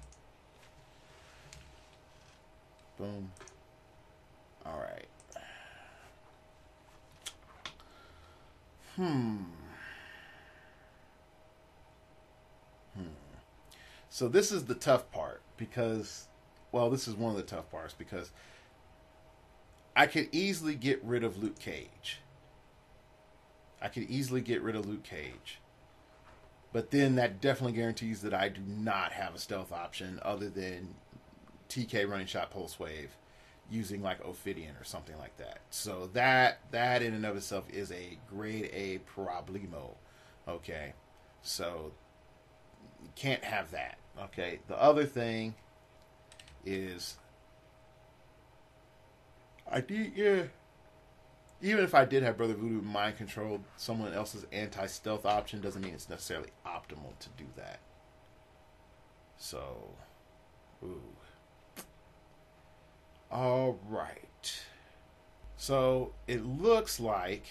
Speaker 1: Boom. Alright. So this is the tough part because, well, this is one of the tough parts because I could easily get rid of Luke Cage. But then that definitely guarantees that I do not have a stealth option other than TK running shot pulse wave using like Ophidian or something like that. So that in and of itself is a grade A problemo. Okay. So you can't have that. Okay. The other thing is even if I did have Brother Voodoo mind control someone else's anti-stealth option doesn't mean it's necessarily optimal to do that. So, ooh. All right. So it looks like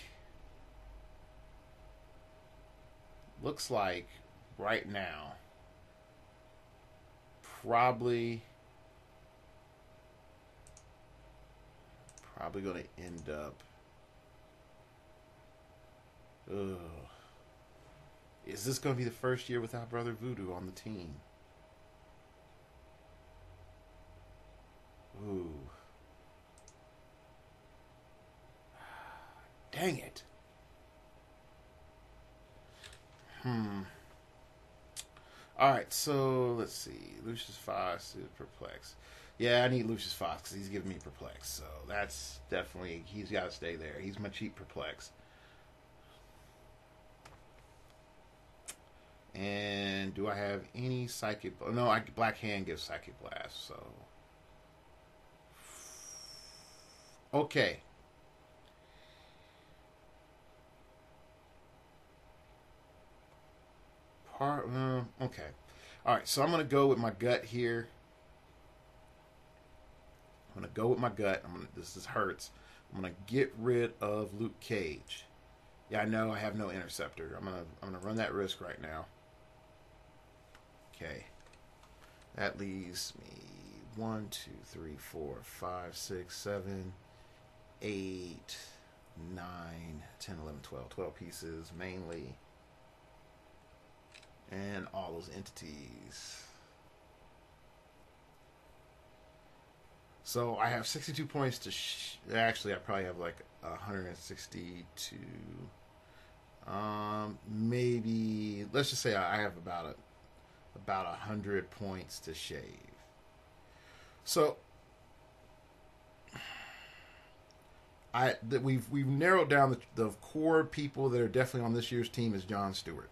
Speaker 1: right now probably going to end up. Ugh. Is this going to be the first year without Brother Voodoo on the team? Ooh. Dang it. Alright, so let's see. Lucius Fox is perplexed. Yeah, I need Lucius Fox because he's giving me perplex. So that's definitely, he's got to stay there. He's my cheap perplex. And do I have any psychic? No, Black Hand gives psychic blast. So okay. Okay. All right. So I'm gonna go with my gut here. I'm gonna go with my gut. This hurts. I'm gonna get rid of Luke Cage. Yeah, I know I have no interceptor. I'm gonna run that risk right now. Okay. That leaves me 1, 2, 3, 4, 5, 6, 7, 8, 9, 10, 11, 12. 12 pieces mainly. And all those entities. So I have 62 points to actually I probably have like 162. Maybe let's just say I have about 100 points to shave. So we've narrowed down the core people that are definitely on this year's team is John Stewart.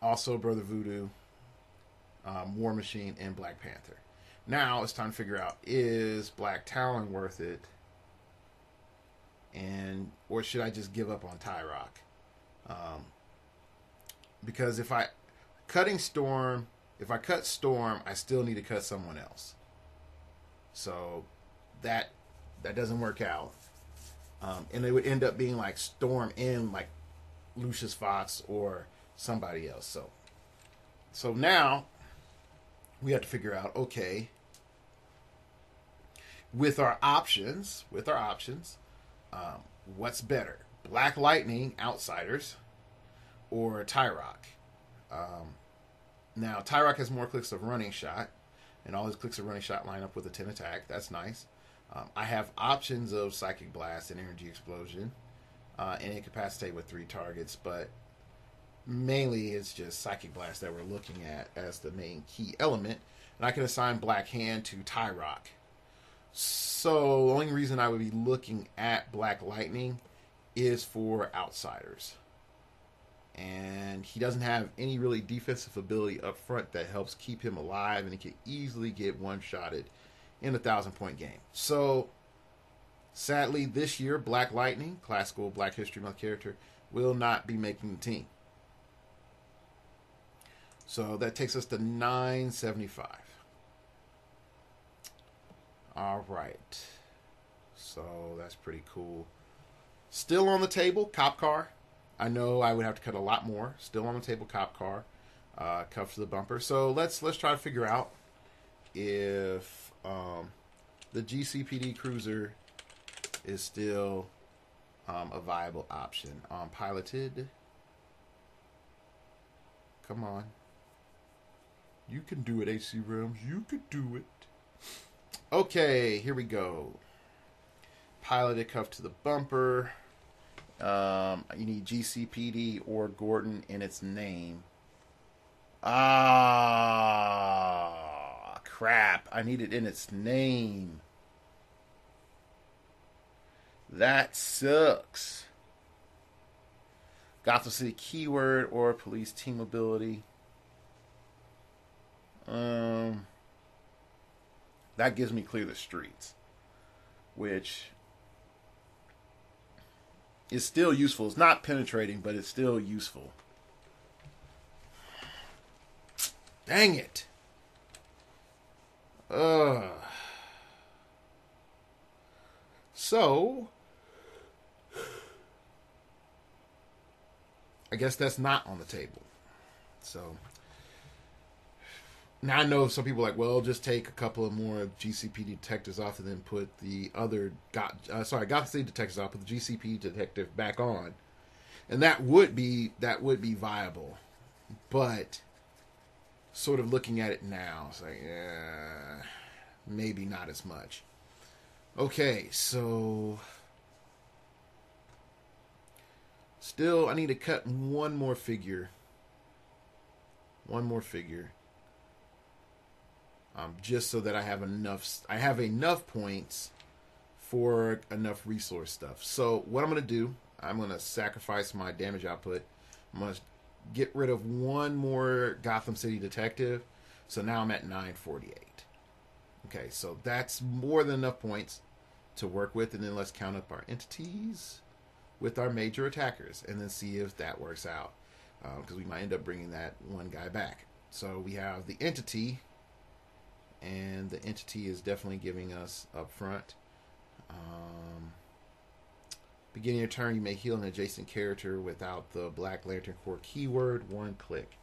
Speaker 1: Also Brother Voodoo, War Machine, and Black Panther. Now it's time to figure out, is Black Talon worth it? Or should I just give up on Tyrock? Because if cutting Storm If I cut Storm, I still need to cut someone else. So that doesn't work out. And it would end up being like Storm in like Lucius Fox or somebody else. So now we have to figure out, okay, with our options, what's better? Black Lightning, Outsiders, or Tyrock? Now, Tyrock has more clicks of Running Shot, and all his clicks of Running Shot line up with a 10 attack. That's nice. I have options of Psychic Blast and Energy Explosion, and Incapacitate with 3 targets, but mainly it's just Psychic Blast that we're looking at as the main key element. And I can assign Black Hand to Tyrock. So the only reason I would be looking at Black Lightning is for Outsiders. And he doesn't have any really defensive ability up front that helps keep him alive, and he can easily get one-shotted in a 1,000-point game. So, sadly, this year, Black Lightning, classical Black History Month character, will not be making the team. So that takes us to 975. All right. So that's pretty cool. Still on the table, Cop Car. I know I would have to cut a lot more. Still on the table, Cop Car. Cuff to the bumper. So let's try to figure out if the GCPD Cruiser is still a viable option. Piloted. Come on. You can do it, HC Realms. You could do it. Okay, here we go. Piloted, cuff to the bumper. You need GCPD or Gordon in its name. Ah, crap. I need it in its name. That sucks. Gotham City keyword or police team ability. That gives me Clear the Streets, which is still useful. It's not penetrating, but it's still useful. Dang it. So, I guess that's not on the table. So, now I know some people are like, well, just take a couple of more GCPD detectives off and then put the other Gotham City detectives off, put the GCPD detective back on, and that would be viable. But sort of looking at it now, it's like, maybe not as much. Okay, so still, I need to cut one more figure. Just so that I have enough points for enough resource stuff. So what I'm going to do, I'm going to sacrifice my damage output. I'm going to get rid of one more Gotham City detective. So now I'm at 948. Okay, so that's more than enough points to work with. And then let's count up our entities with our major attackers and then see if that works out. Because we might end up bringing that one guy back. So we have the entity. And the entity is definitely giving us up front. Beginning your turn, you may heal an adjacent character without the Black Lantern Corps keyword, 1 click.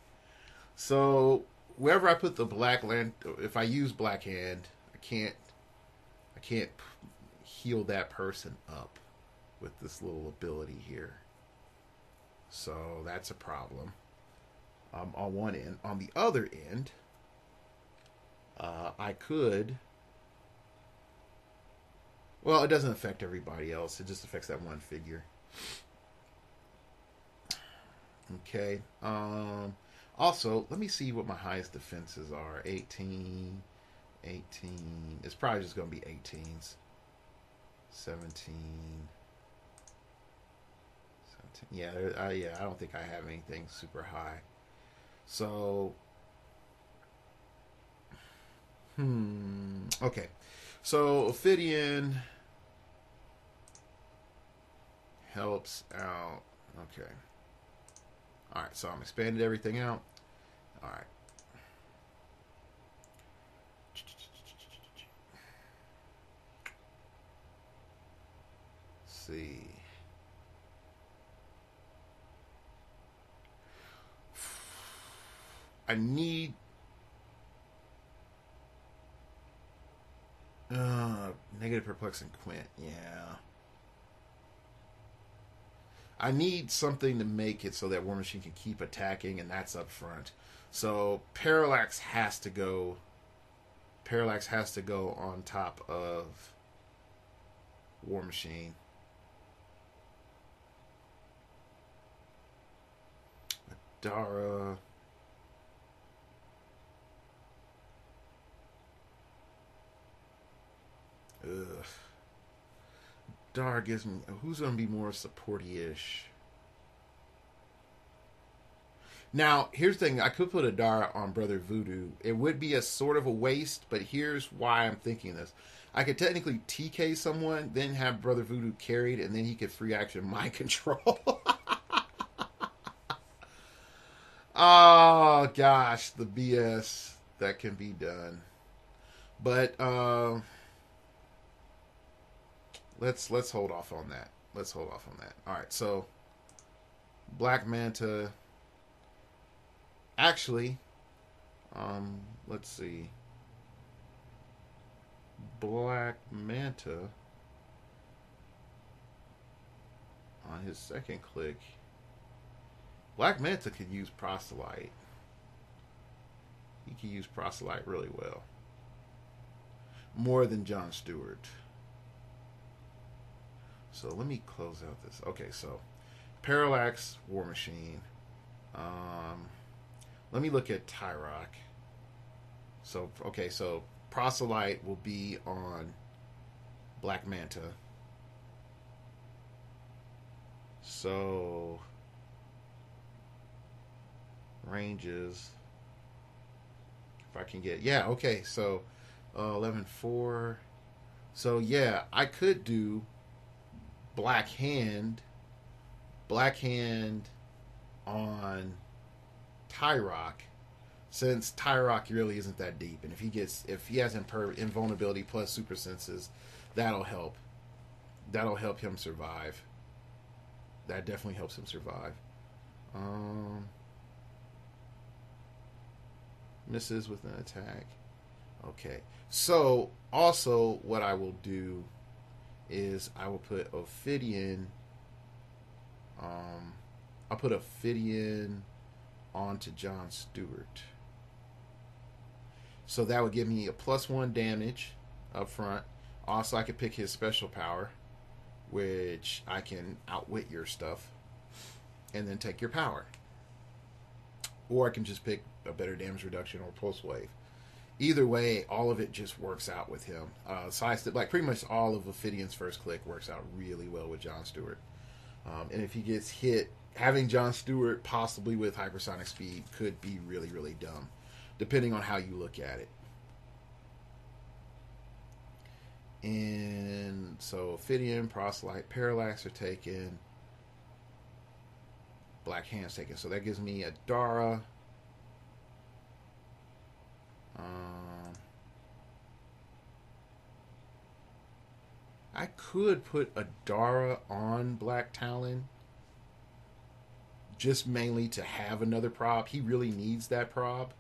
Speaker 1: So wherever I put the Black Lantern, if I use Black Hand, I can't heal that person up with this little ability here. So that's a problem. On one end. On the other end, I could. Well, it doesn't affect everybody else. It just affects that one figure. Okay. Also, let me see what my highest defenses are. 18. It's probably just going to be 18s. 17. Yeah, I don't think I have anything super high. So, okay. So Ophidian helps out. Okay. All right. So I'm expanded everything out. All right. see. I need negative perplexing Quint. Yeah. I need something to make it so that War Machine can keep attacking, and that's up front. So Parallax has to go. Parallax has to go on top of War Machine. Dara. Ugh. Dara gives me. Who's going to be more supporty-ish? Now, here's the thing. I could put a Dara on Brother Voodoo. It would be a sort of a waste, but here's why I'm thinking this. I could technically TK someone, then have Brother Voodoo carried, and then he could free action mind control. Oh, gosh. The BS that can be done. But, let's hold off on that. Let's hold off on that. All right, so Black Manta. Actually, let's see. Black Manta on his second click. Black Manta could use Proselyte. He can use Proselyte really well. More than John Stewart. So let me close out this. Okay, so Parallax, War Machine. Let me look at Tyrock. So, okay, so Proselyte will be on Black Manta. So, ranges. If I can get, yeah, okay, so 11-4. So, yeah, I could do Black Hand on Tyrock, since Tyrock really isn't that deep, and if he has invulnerability plus super senses, that'll help him survive. That definitely helps him survive. Misses with an attack. Okay, so also what I will do is I will put Ophidian. I'll put Ophidian onto John Stewart. So that would give me a +1 damage up front. Also, I could pick his special power, which I can outwit your stuff, and then take your power. Or I can just pick a better damage reduction or pulse wave. Either way, all of it just works out with him. Like pretty much all of Ophidian's first click works out really well with John Stewart. And if he gets hit, having John Stewart possibly with hypersonic speed could be really, really dumb, depending on how you look at it. And so Ophidian, Proselyte, Parallax are taken. Black Hand's taken. So that gives me a Dara. I could put a Dara on Black Talon, just mainly to have another prob. He really needs that prob.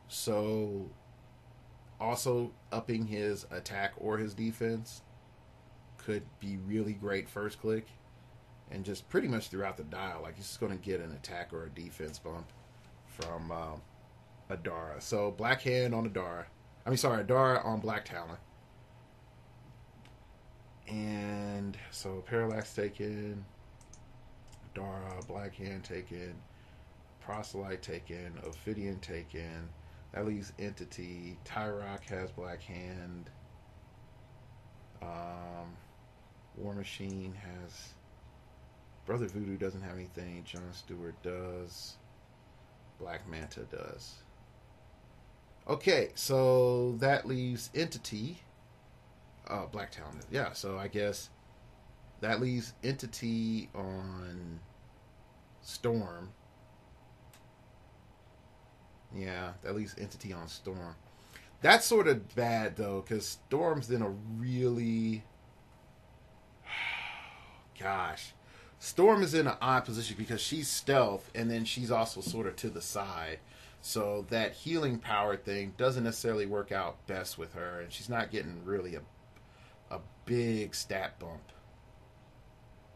Speaker 1: So also upping his attack or his defense could be really great first click. And just pretty much throughout the dial, like he's just going to get an attack or a defense bump from a Dara. So Black Hand on a Dara. A Dara on Black Talon. And so Parallax taken, Dara, Black Hand taken, Proselyte taken, Ophidian taken. That leaves Entity. Tyrock has Black Hand. War Machine has. Brother Voodoo doesn't have anything. John Stewart does. Black Manta does. Okay, so that leaves Entity. Black Talon. Yeah, so I guess that leaves Entity on Storm. Yeah, that leaves Entity on Storm. That's sort of bad, though, because Storm's in a really... gosh. Storm is in an odd position because she's stealth and then she's also sort of to the side. So that healing power thing doesn't necessarily work out best with her, and she's not getting really a big stat bump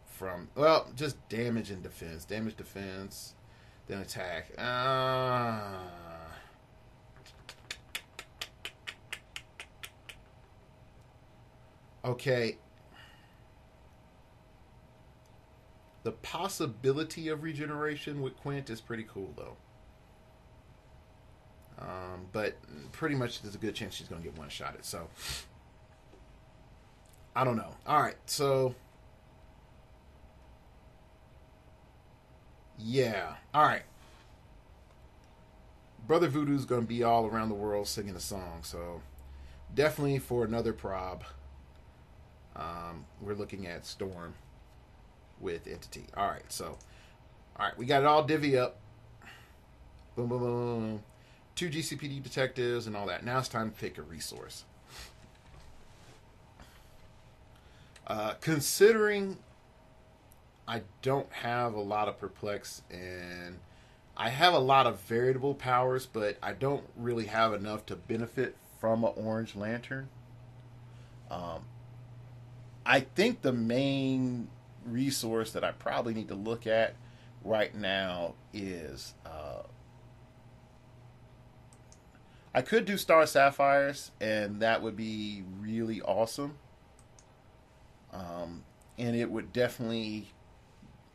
Speaker 1: from, well, just damage and defense. Damage, defense, then attack. Okay. The possibility of regeneration with Quint is pretty cool, though. But pretty much there's a good chance she's going to get one-shotted. So, I don't know. All right, so... yeah. All right. Brother Voodoo's going to be all around the world singing a song. So, definitely for another prob, we're looking at Storm with Entity. All right, so... all right, we got it all divvy up. Boom, boom, boom, boom. 2 GCPD detectives and all that. Now it's time to pick a resource. Considering I don't have a lot of perplex and I have a lot of variable powers, but I don't really have enough to benefit from an orange lantern. I think the main resource that I probably need to look at right now is I could do Star Sapphires, and that would be really awesome. And it would definitely,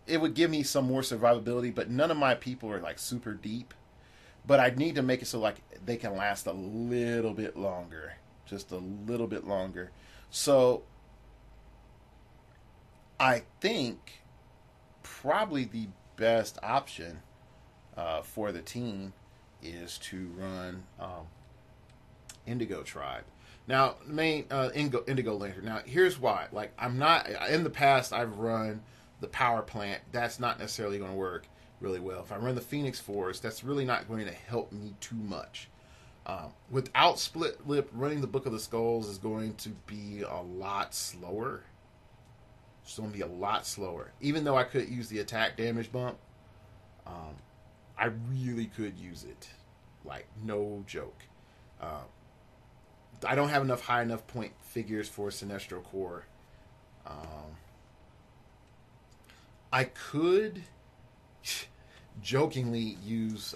Speaker 1: it would give me some more survivability, but none of my people are like super deep. But I need to make it so like they can last a little bit longer, just a little bit longer. So I think probably the best option for the team is to run Indigo Tribe. Now, main Indigo Lantern. Now, here's why. Like, I'm not... in the past, I've run the Power Plant. That's not necessarily going to work really well. If I run the Phoenix Force, that's really not going to help me too much. Without Split Lip, running the Book of the Skulls is going to be a lot slower. It's going to be a lot slower. Even though I could use the attack damage bump, I really could use it. Like, no joke. I don't have enough high enough point figures for Sinestro Core. I could jokingly use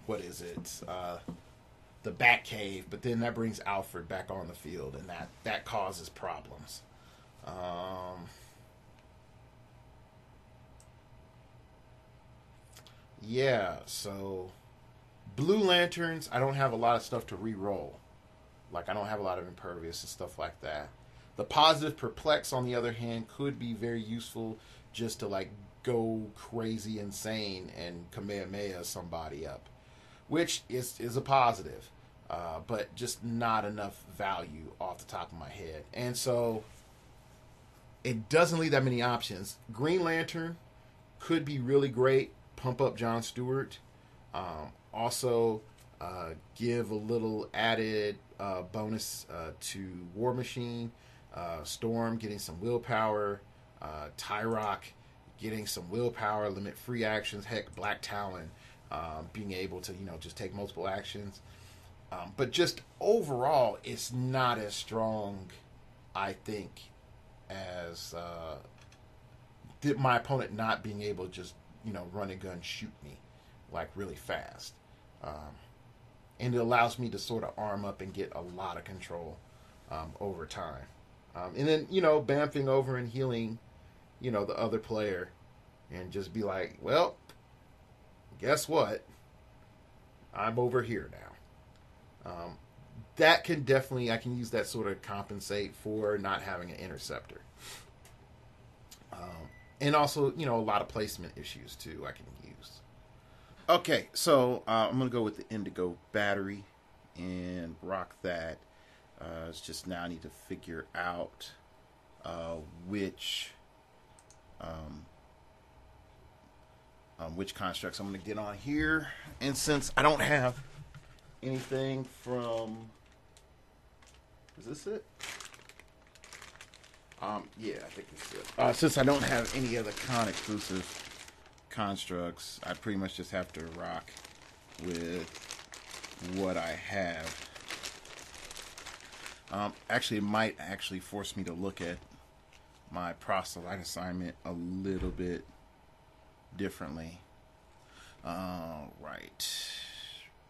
Speaker 1: what is it? The Batcave, but then that brings Alfred back on the field, and that causes problems. Yeah, so Blue Lanterns, I don't have a lot of stuff to re-roll. Like, I don't have a lot of Impervious and stuff like that. The Positive Perplex, on the other hand, could be very useful just to, like, go crazy insane and Kamehameha somebody up. Which is a positive, but just not enough value off the top of my head. And so, it doesn't leave that many options. Green Lantern could be really great. Pump up John Stewart. Also, give a little added bonus to War Machine. Storm getting some willpower. Tyrock getting some willpower. Limit free actions. Heck, Black Talon being able to, just take multiple actions. But just overall, it's not as strong, I think, as my opponent not being able to just, run and gun shoot me like really fast. And it allows me to sort of arm up and get a lot of control over time. And then, bamfing over and healing, the other player and just be like, well, guess what? I'm over here now. That can definitely, I can use that sort of compensate for not having an interceptor. And also, a lot of placement issues too I can use. Okay, so I'm going to go with the Indigo Battery and rock that. It's just now I need to figure out which constructs I'm going to get on here. And since I don't have anything from... is this it? Yeah, I think it's good. Since I don't have any other con exclusive constructs, I pretty much just have to rock with what I have. Actually, it might actually force me to look at my proselyte assignment a little bit differently. Right.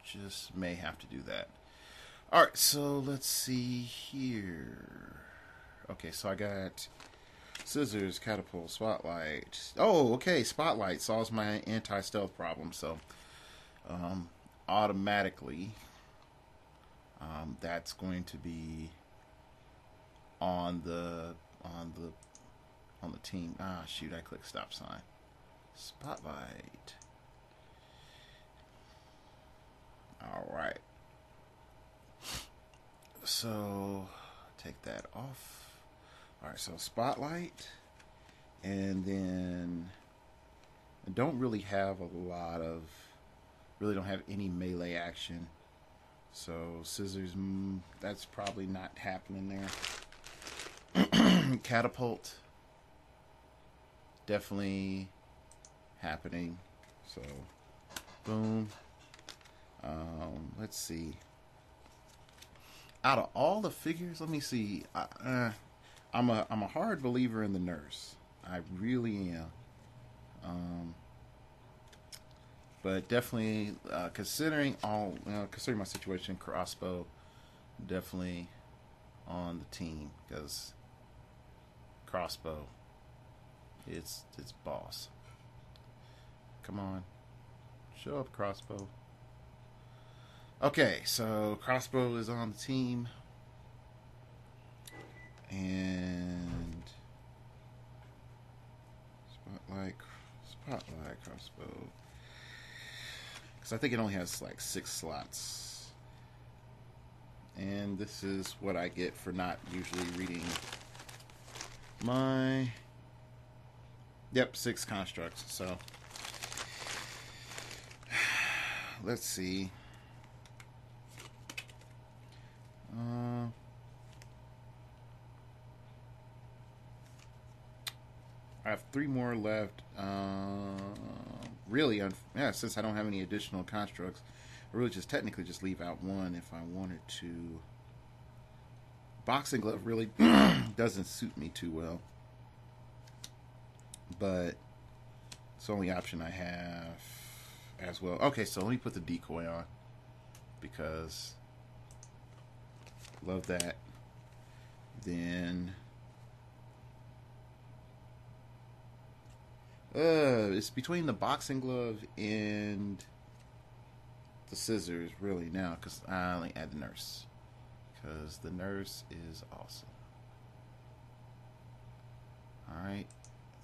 Speaker 1: Just may have to do that. Alright, so let's see here. Okay, so I got scissors, catapult, spotlight. Oh, okay, spotlight solves my anti-stealth problem, so automatically that's going to be on the team. Ah, shoot, I clicked stop sign. Spotlight. Alright. So take that off. Alright, so spotlight. And then I don't really have really don't have any melee action. So scissors, that's probably not happening there. Catapult, definitely happening. So boom. Let's see. Out of all the figures, let me see. I'm a hard believer in the nurse. I really am. But definitely considering my situation, crossbow definitely on the team because crossbow, it's boss. Come on, show up, crossbow. Okay, so crossbow is on the team, and spotlight crossbow. Because I think it only has like 6 slots. And this is what I get for not usually reading my... Yep, 6 constructs. So, let's see. I have 3 more left. Really, since I don't have any additional constructs, I really just technically just leave out 1 if I wanted to. Boxing glove really doesn't suit me too well, but it's the only option I have as well. Okay, so let me put the decoy on because love that. Then it's between the boxing glove and the scissors really now, because I only add the nurse because the nurse is awesome. Alright,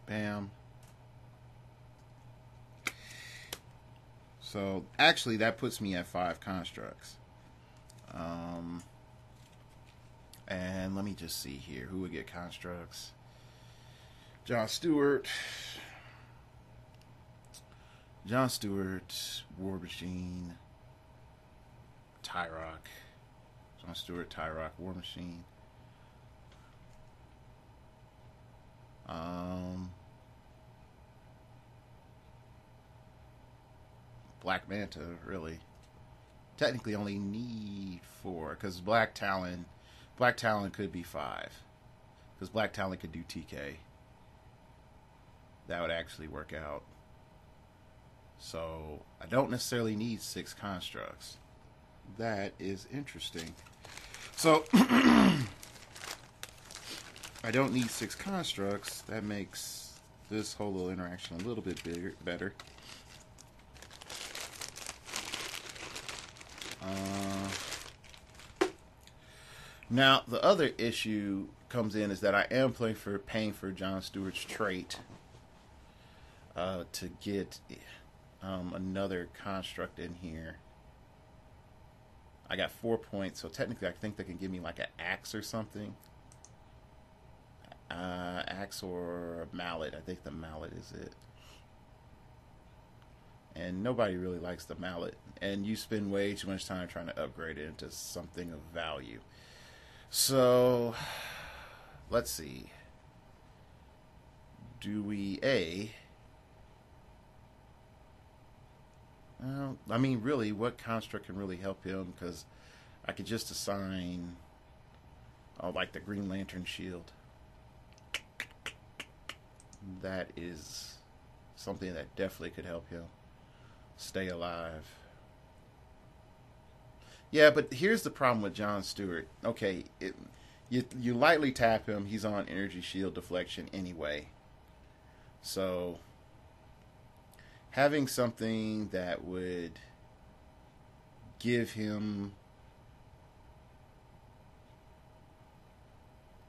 Speaker 1: bam. So actually that puts me at 5 constructs. And let me just see here who would get constructs. John Stewart, War Machine, Tyrock. John Stewart, Tyrock, War Machine. Black Manta, really. Technically only need 4, because Black Talon could be 5. Because Black Talon could do TK. That would actually work out. So I don't necessarily need 6 constructs. That is interesting. So I don't need 6 constructs. That makes this whole little interaction a little bit better. Now the other issue comes in is that I am paying for John Stewart's trait to get another construct in here. I got 4 points, so technically I think they can give me like an axe or something. Axe or a mallet. I think the mallet is it. And nobody really likes the mallet. And you spend way too much time trying to upgrade it into something of value. So, let's see. do we I mean, really, what construct can really help him? Because I could just assign, like the Green Lantern shield. That is something that definitely could help him stay alive. Yeah, but here's the problem with John Stewart. Okay, you lightly tap him, he's on energy shield deflection anyway. So having something that would give him,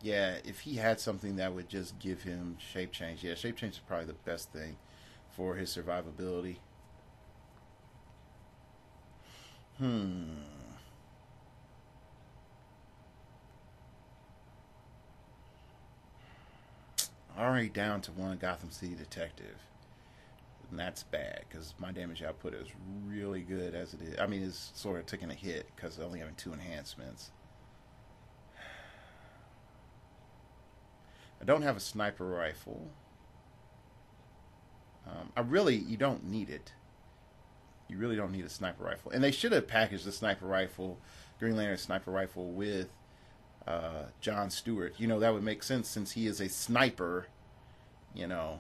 Speaker 1: yeah, if he had something that would just give him shape change. Yeah, shape change is probably the best thing for his survivability. Already down to one Gotham City detective. And that's bad because my damage output is really good as it is. I mean, it's sort of taking a hit because I only having 2 enhancements. I don't have a sniper rifle. You don't need it. You really don't need a sniper rifle. And they should have packaged the sniper rifle, Green Lantern sniper rifle, with John Stewart. You know, that would make sense since he is a sniper. You know,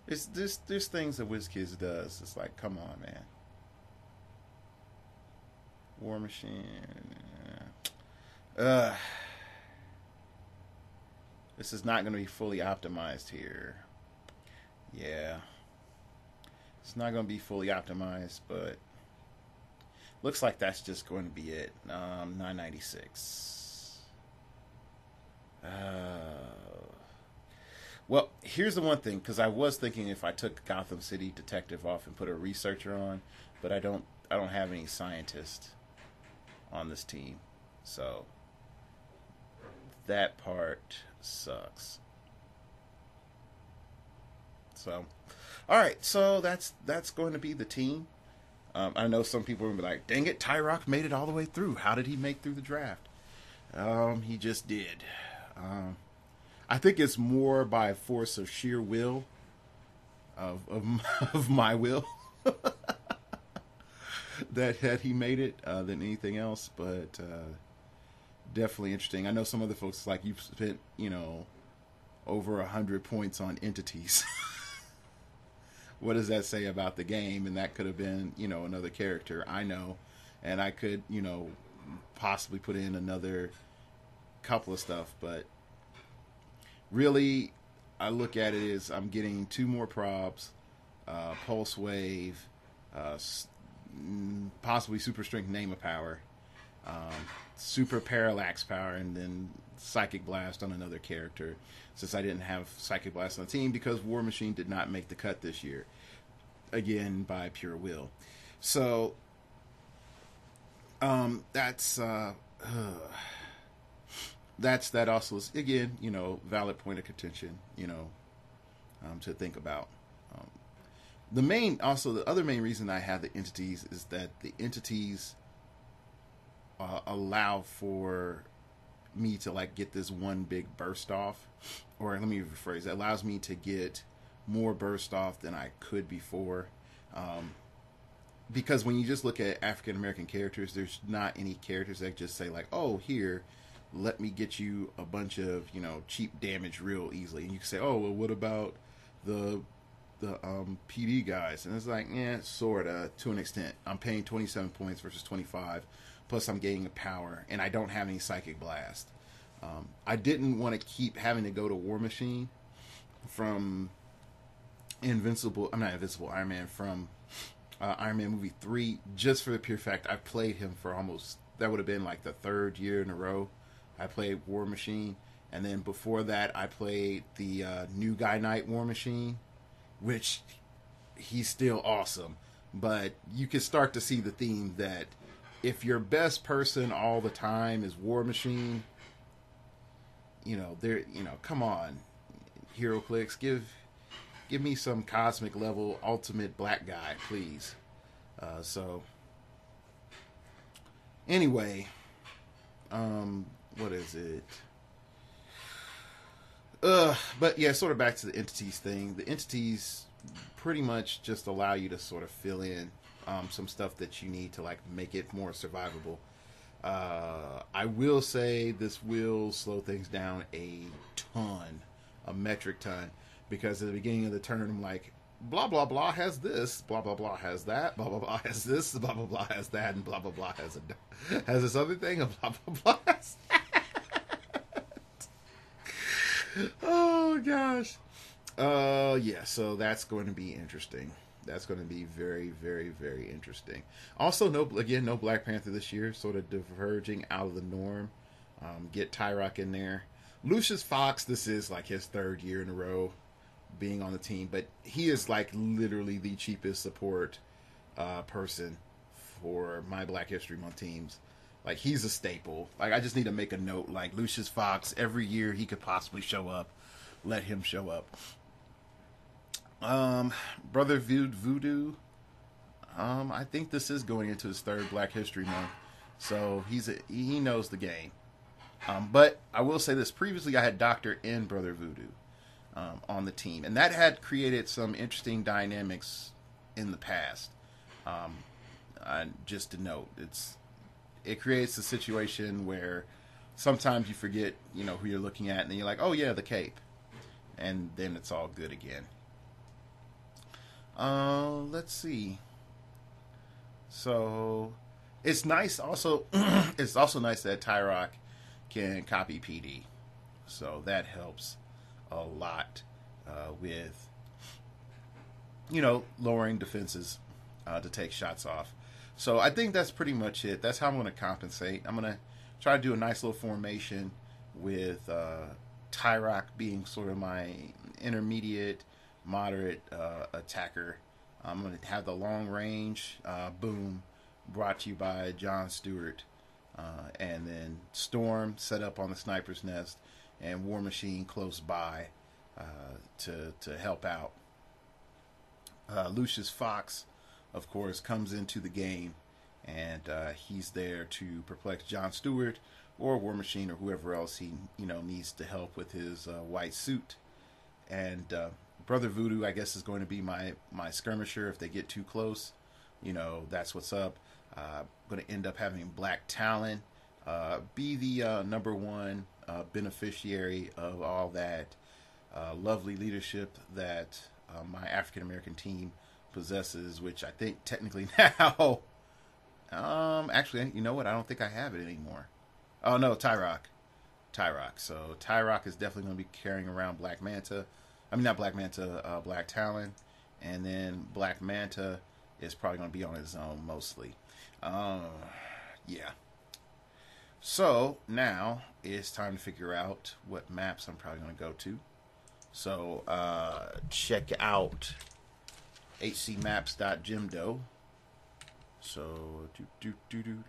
Speaker 1: there's things that WizKids does. It's like, come on, man. War Machine. This is not going to be fully optimized here. Yeah. It's not going to be fully optimized, but looks like that's just going to be it. 996. Well, here's the one thing, because I was thinking if I took Gotham City Detective off and put a researcher on, but I don't have any scientists on this team, so that part sucks. So, all right, so that's going to be the team. I know some people will be like, "Dang it, Tyrock made it all the way through. How did he make through the draft?" He just did. I think it's more by force of sheer will, of my will, that he made it than anything else. But definitely interesting. I know some other folks like you've spent over 100 points on entities. What does that say about the game? And that could have been another character I know, and I could possibly put in another couple of stuff, but really, I look at it as I'm getting 2 more probs, Pulse Wave, possibly Super Strength Name of Power, Super Parallax Power, and then Psychic Blast on another character, since I didn't have Psychic Blast on the team because War Machine did not make the cut this year. Again, by pure will. So, that's that also is, again, valid point of contention, to think about. The other main reason I have the entities is that the entities allow for me to get this one big burst off, or let me rephrase, it allows me to get more burst off than I could before. Because when you just look at African American characters, there's not any characters that just say oh, here, let me get you a bunch of cheap damage real easily, and you can say, oh well, what about the PD guys? And it's sorta, to an extent. I'm paying 27 points versus 25, plus I'm getting a power, and I don't have any Psychic Blast. I didn't want to keep having to go to War Machine from Iron Man from Iron Man movie 3, just for the pure fact I played him for almost, that would have been the 3rd year in a row I played War Machine. And then before that I played the New Guy Knight War Machine, which he's still awesome, but you can start to see the theme that if your best person all the time is War Machine, come on, heroclix, give me some cosmic level ultimate black guy, please. So anyway, what is it? But yeah, sort of back to the entities thing. The entities pretty much just allow you to sort of fill in some stuff that you need to like make it more survivable. I will say this will slow things down a ton, a metric ton, because at the beginning of the turn, I'm like, blah blah blah has this, blah blah blah has that, blah blah blah has this, blah blah blah has that, and blah blah blah has this other thing, and blah blah blah has oh gosh. Yeah, so that's going to be interesting. That's going to be very, very, very interesting. Also, no Black Panther this year, sort of diverging out of the norm. Get Tyrock in there. Lucius Fox, this is like his third year in a row being on the team, but he is like literally the cheapest support person for my Black History Month teams. Like, he's a staple. Like, I just need to make a note. Like, Lucius Fox, every year he could possibly show up, let him show up. Brother Voodoo. I think this is going into his third Black History Month, so he knows the game. But I will say this: previously, I had Doctor and Brother Voodoo on the team, and that had created some interesting dynamics in the past. Just to note, it creates a situation where sometimes you forget, who you're looking at, and then you're like, oh yeah, the cape, and then it's all good again. Let's see. So it's nice also it's also nice that Tyrock can copy PD. So that helps a lot with lowering defenses to take shots off. So I think that's pretty much it. That's how I'm going to compensate. I'm going to try to do a nice little formation with Tyrock being sort of my intermediate moderate attacker. I'm going to have the long range boom brought to you by John Stewart, and then Storm set up on the sniper's nest, and War Machine close by to help out. Lucius Fox, of course, comes into the game, and he's there to perplex John Stewart or War Machine or whoever else he needs to help with his white suit. And Brother Voodoo, I guess, is going to be my skirmisher if they get too close. That's what's up. I'm going to end up having Black Talon be the number one beneficiary of all that lovely leadership that my African American team possesses, which I think technically now, actually, you know what? I don't think I have it anymore. Oh no, Tyrock. So Tyrock is definitely going to be carrying around Black Manta. I mean, not Black Manta, Black Talon. And then Black Manta is probably going to be on his own mostly. Yeah. So now it's time to figure out what maps I'm probably going to go to. So check out hcmaps.gemdo. So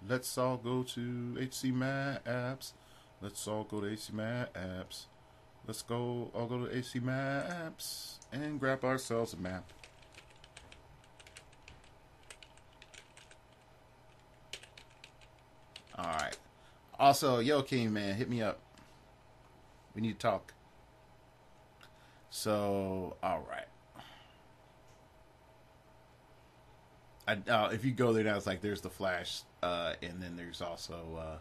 Speaker 1: let's all go to HC Maps. Let's all go to HC Maps. Let's all go to HC Maps and grab ourselves a map. Alright. Also, yo, King, man, hit me up. We need to talk. So, alright. If you go there now, it's like there's the Flash, and then there's also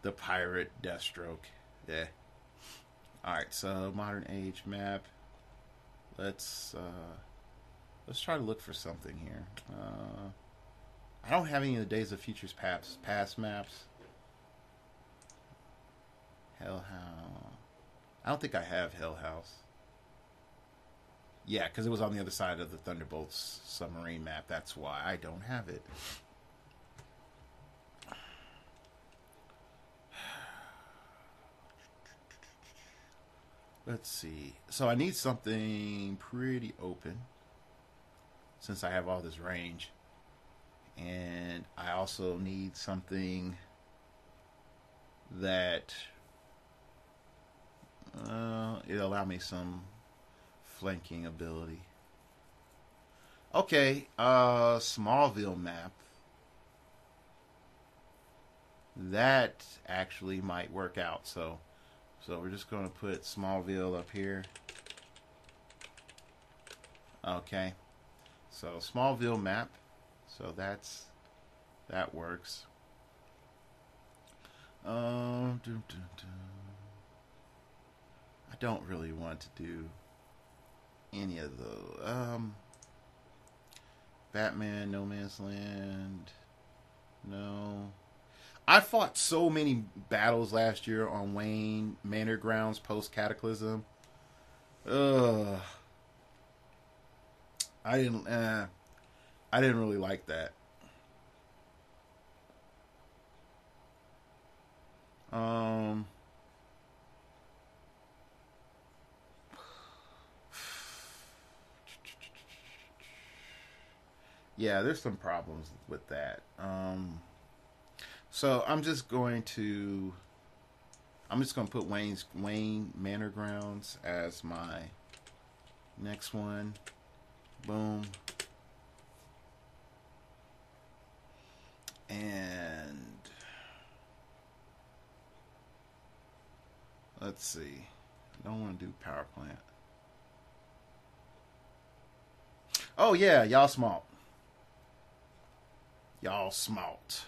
Speaker 1: the Pirate Deathstroke. Yeah. Alright, so modern age map. Let's try to look for something here. I don't have any of the Days of Futures past maps. Hell House. I don't think I have Hell House. Yeah, because it was on the other side of the Thunderbolts submarine map. That's why I don't have it. Let's see. So I need something pretty open, since I have all this range. And I also need something that it'll allow me some flanking ability. Okay, Smallville map. That actually might work out. So So we're just going to put Smallville up here. Okay. So Smallville map. So that works. I don't really want to do any of those. Batman, No Man's Land. No. I fought so many battles last year on Wayne Manor Grounds post Cataclysm. Ugh. I didn't really like that. Yeah, there's some problems with that. So I'm just going to put Wayne Manor Grounds as my next one. Boom. And let's see. I don't want to do power plant. Oh yeah, y'all smart. Y'all smart.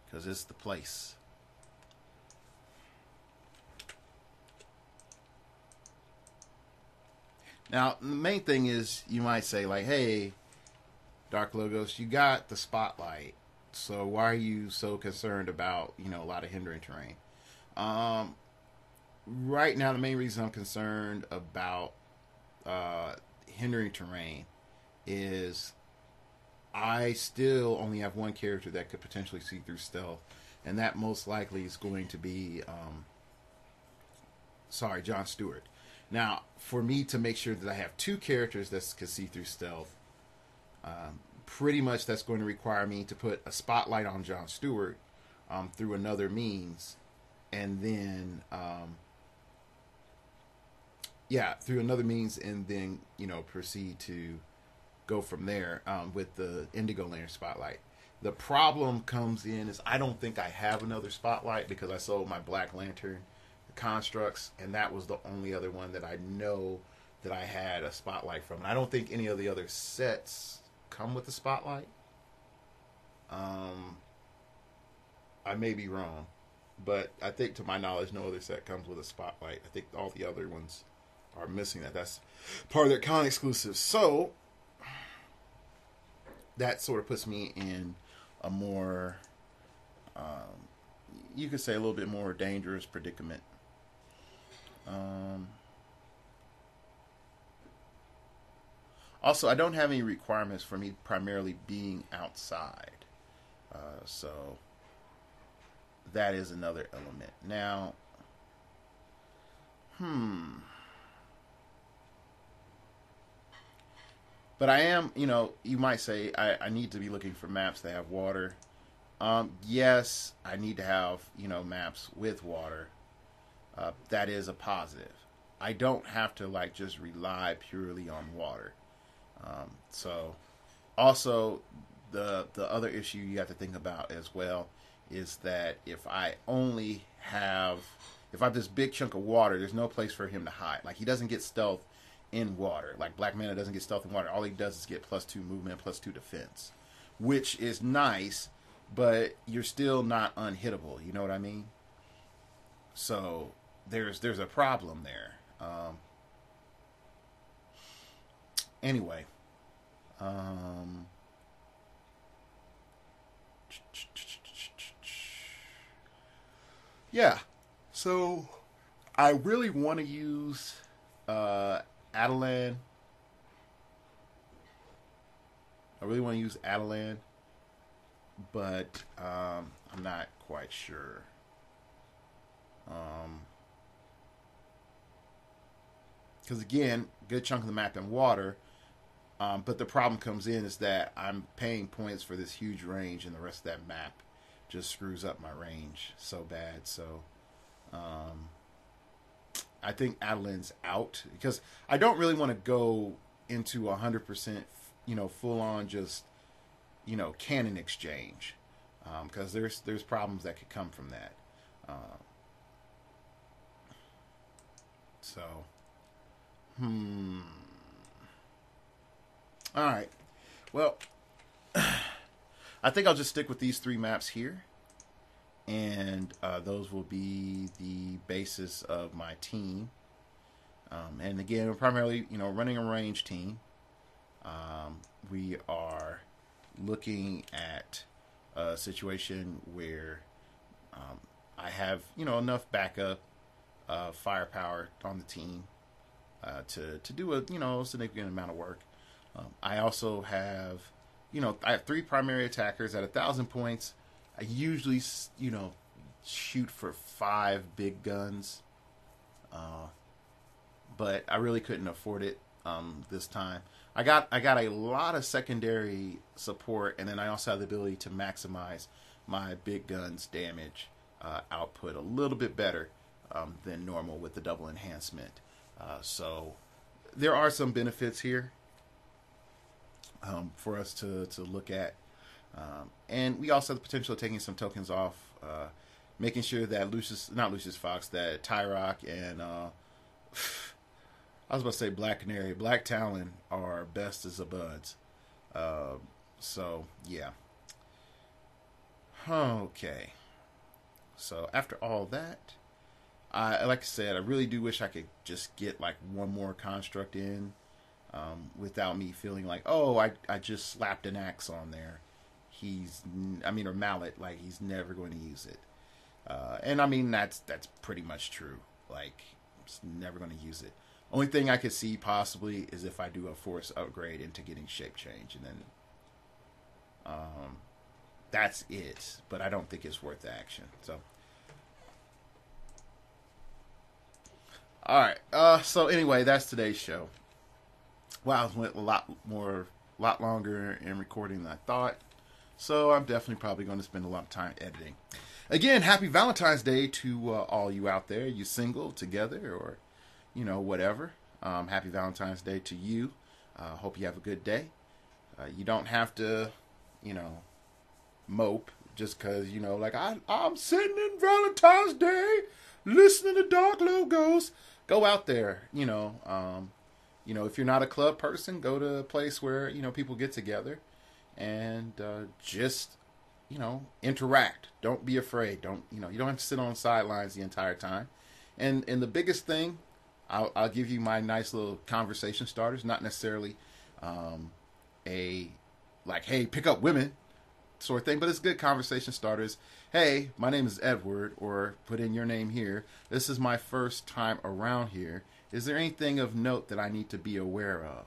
Speaker 1: Because it's the place. Now, the main thing is, you might say, like, hey, Dark Logos, you got the spotlight. So why are you so concerned about, a lot of hindering terrain? Right now, the main reason I'm concerned about hindering terrain is I still only have one character that could potentially see through stealth, and that most likely is going to be, John Stewart. Now, for me to make sure that I have two characters that can see through stealth, pretty much that's going to require me to put a spotlight on John Stewart through another means, and then, through another means, and then, proceed to go from there with the Indigo Lantern spotlight. The problem comes in is I don't think I have another spotlight because I sold my Black Lantern constructs, and that was the only other one that I know that I had a spotlight from. And I don't think any of the other sets come with a spotlight. I may be wrong, but I think to my knowledge no other set comes with a spotlight. I think all the other ones are missing that. That's part of their con exclusives. So that sort of puts me in a more, you could say a little bit more dangerous predicament. Also, I don't have any requirements for me primarily being outside. So that is another element. Now, but I am, you might say I need to be looking for maps that have water. Yes, I need to have, maps with water. That is a positive. I don't have to just rely purely on water. So also the other issue you have to think about as well is that if I have this big chunk of water, there's no place for him to hide. Like, he doesn't get stealth in water. Like, Black Manta doesn't get stealth in water. All he does is get +2 movement, +2 defense, which is nice, but you're still not unhittable. You know what I mean? So there's a problem there. Anyway, yeah. So I really want to use Adelan. I really want to use Adelan, but I'm not quite sure. Because again, good chunk of the map in water, but the problem comes in is that I'm paying points for this huge range, and the rest of that map just screws up my range so bad. So I think Adelan's out because I don't really want to go into 100%, full on just, cannon exchange, because there's problems that could come from that. So, all right. Well, I think I'll just stick with these three maps here, and those will be the basis of my team. And again, we're primarily, running a range team. We are looking at a situation where I have, enough backup firepower on the team to do a significant amount of work. I also have, I have three primary attackers at 1,000 points. I usually, shoot for 5 big guns, but I really couldn't afford it this time. I got a lot of secondary support, and then I also have the ability to maximize my big guns damage output a little bit better than normal with the double enhancement. So there are some benefits here for us to look at. And we also have the potential of taking some tokens off, making sure that Lucius Fox, that Tyrock and I was about to say Black Canary, Black Talon are best as a buds. So yeah. Okay. So after all that, like I said, I really do wish I could just get like one more construct in, without me feeling like, oh, I just slapped an axe on there. Or mallet, like he's never going to use it. And I mean, that's pretty much true. Like, he's never going to use it. Only thing I could see possibly is if I do a force upgrade into getting shape change, and then that's it. But I don't think it's worth the action. So, all right. So anyway, that's today's show. Wow, it went a lot longer in recording than I thought. So I'm definitely probably going to spend a lot of time editing. Again, happy Valentine's Day to all you out there. You single, together, or whatever. Happy Valentine's Day to you. Hope you have a good day. You don't have to, mope just because, like, I'm sitting in Valentine's Day listening to Dark Logos. Go out there, if you're not a club person, go to a place where, people get together and just, interact. Don't be afraid. You don't have to sit on sidelines the entire time. And the biggest thing, I'll give you my nice little conversation starters, not necessarily hey, pick up women sort of thing, but it's good conversation starters. Hey, my name is Edward, or put in your name here. This is my first time around here. Is there anything of note that I need to be aware of?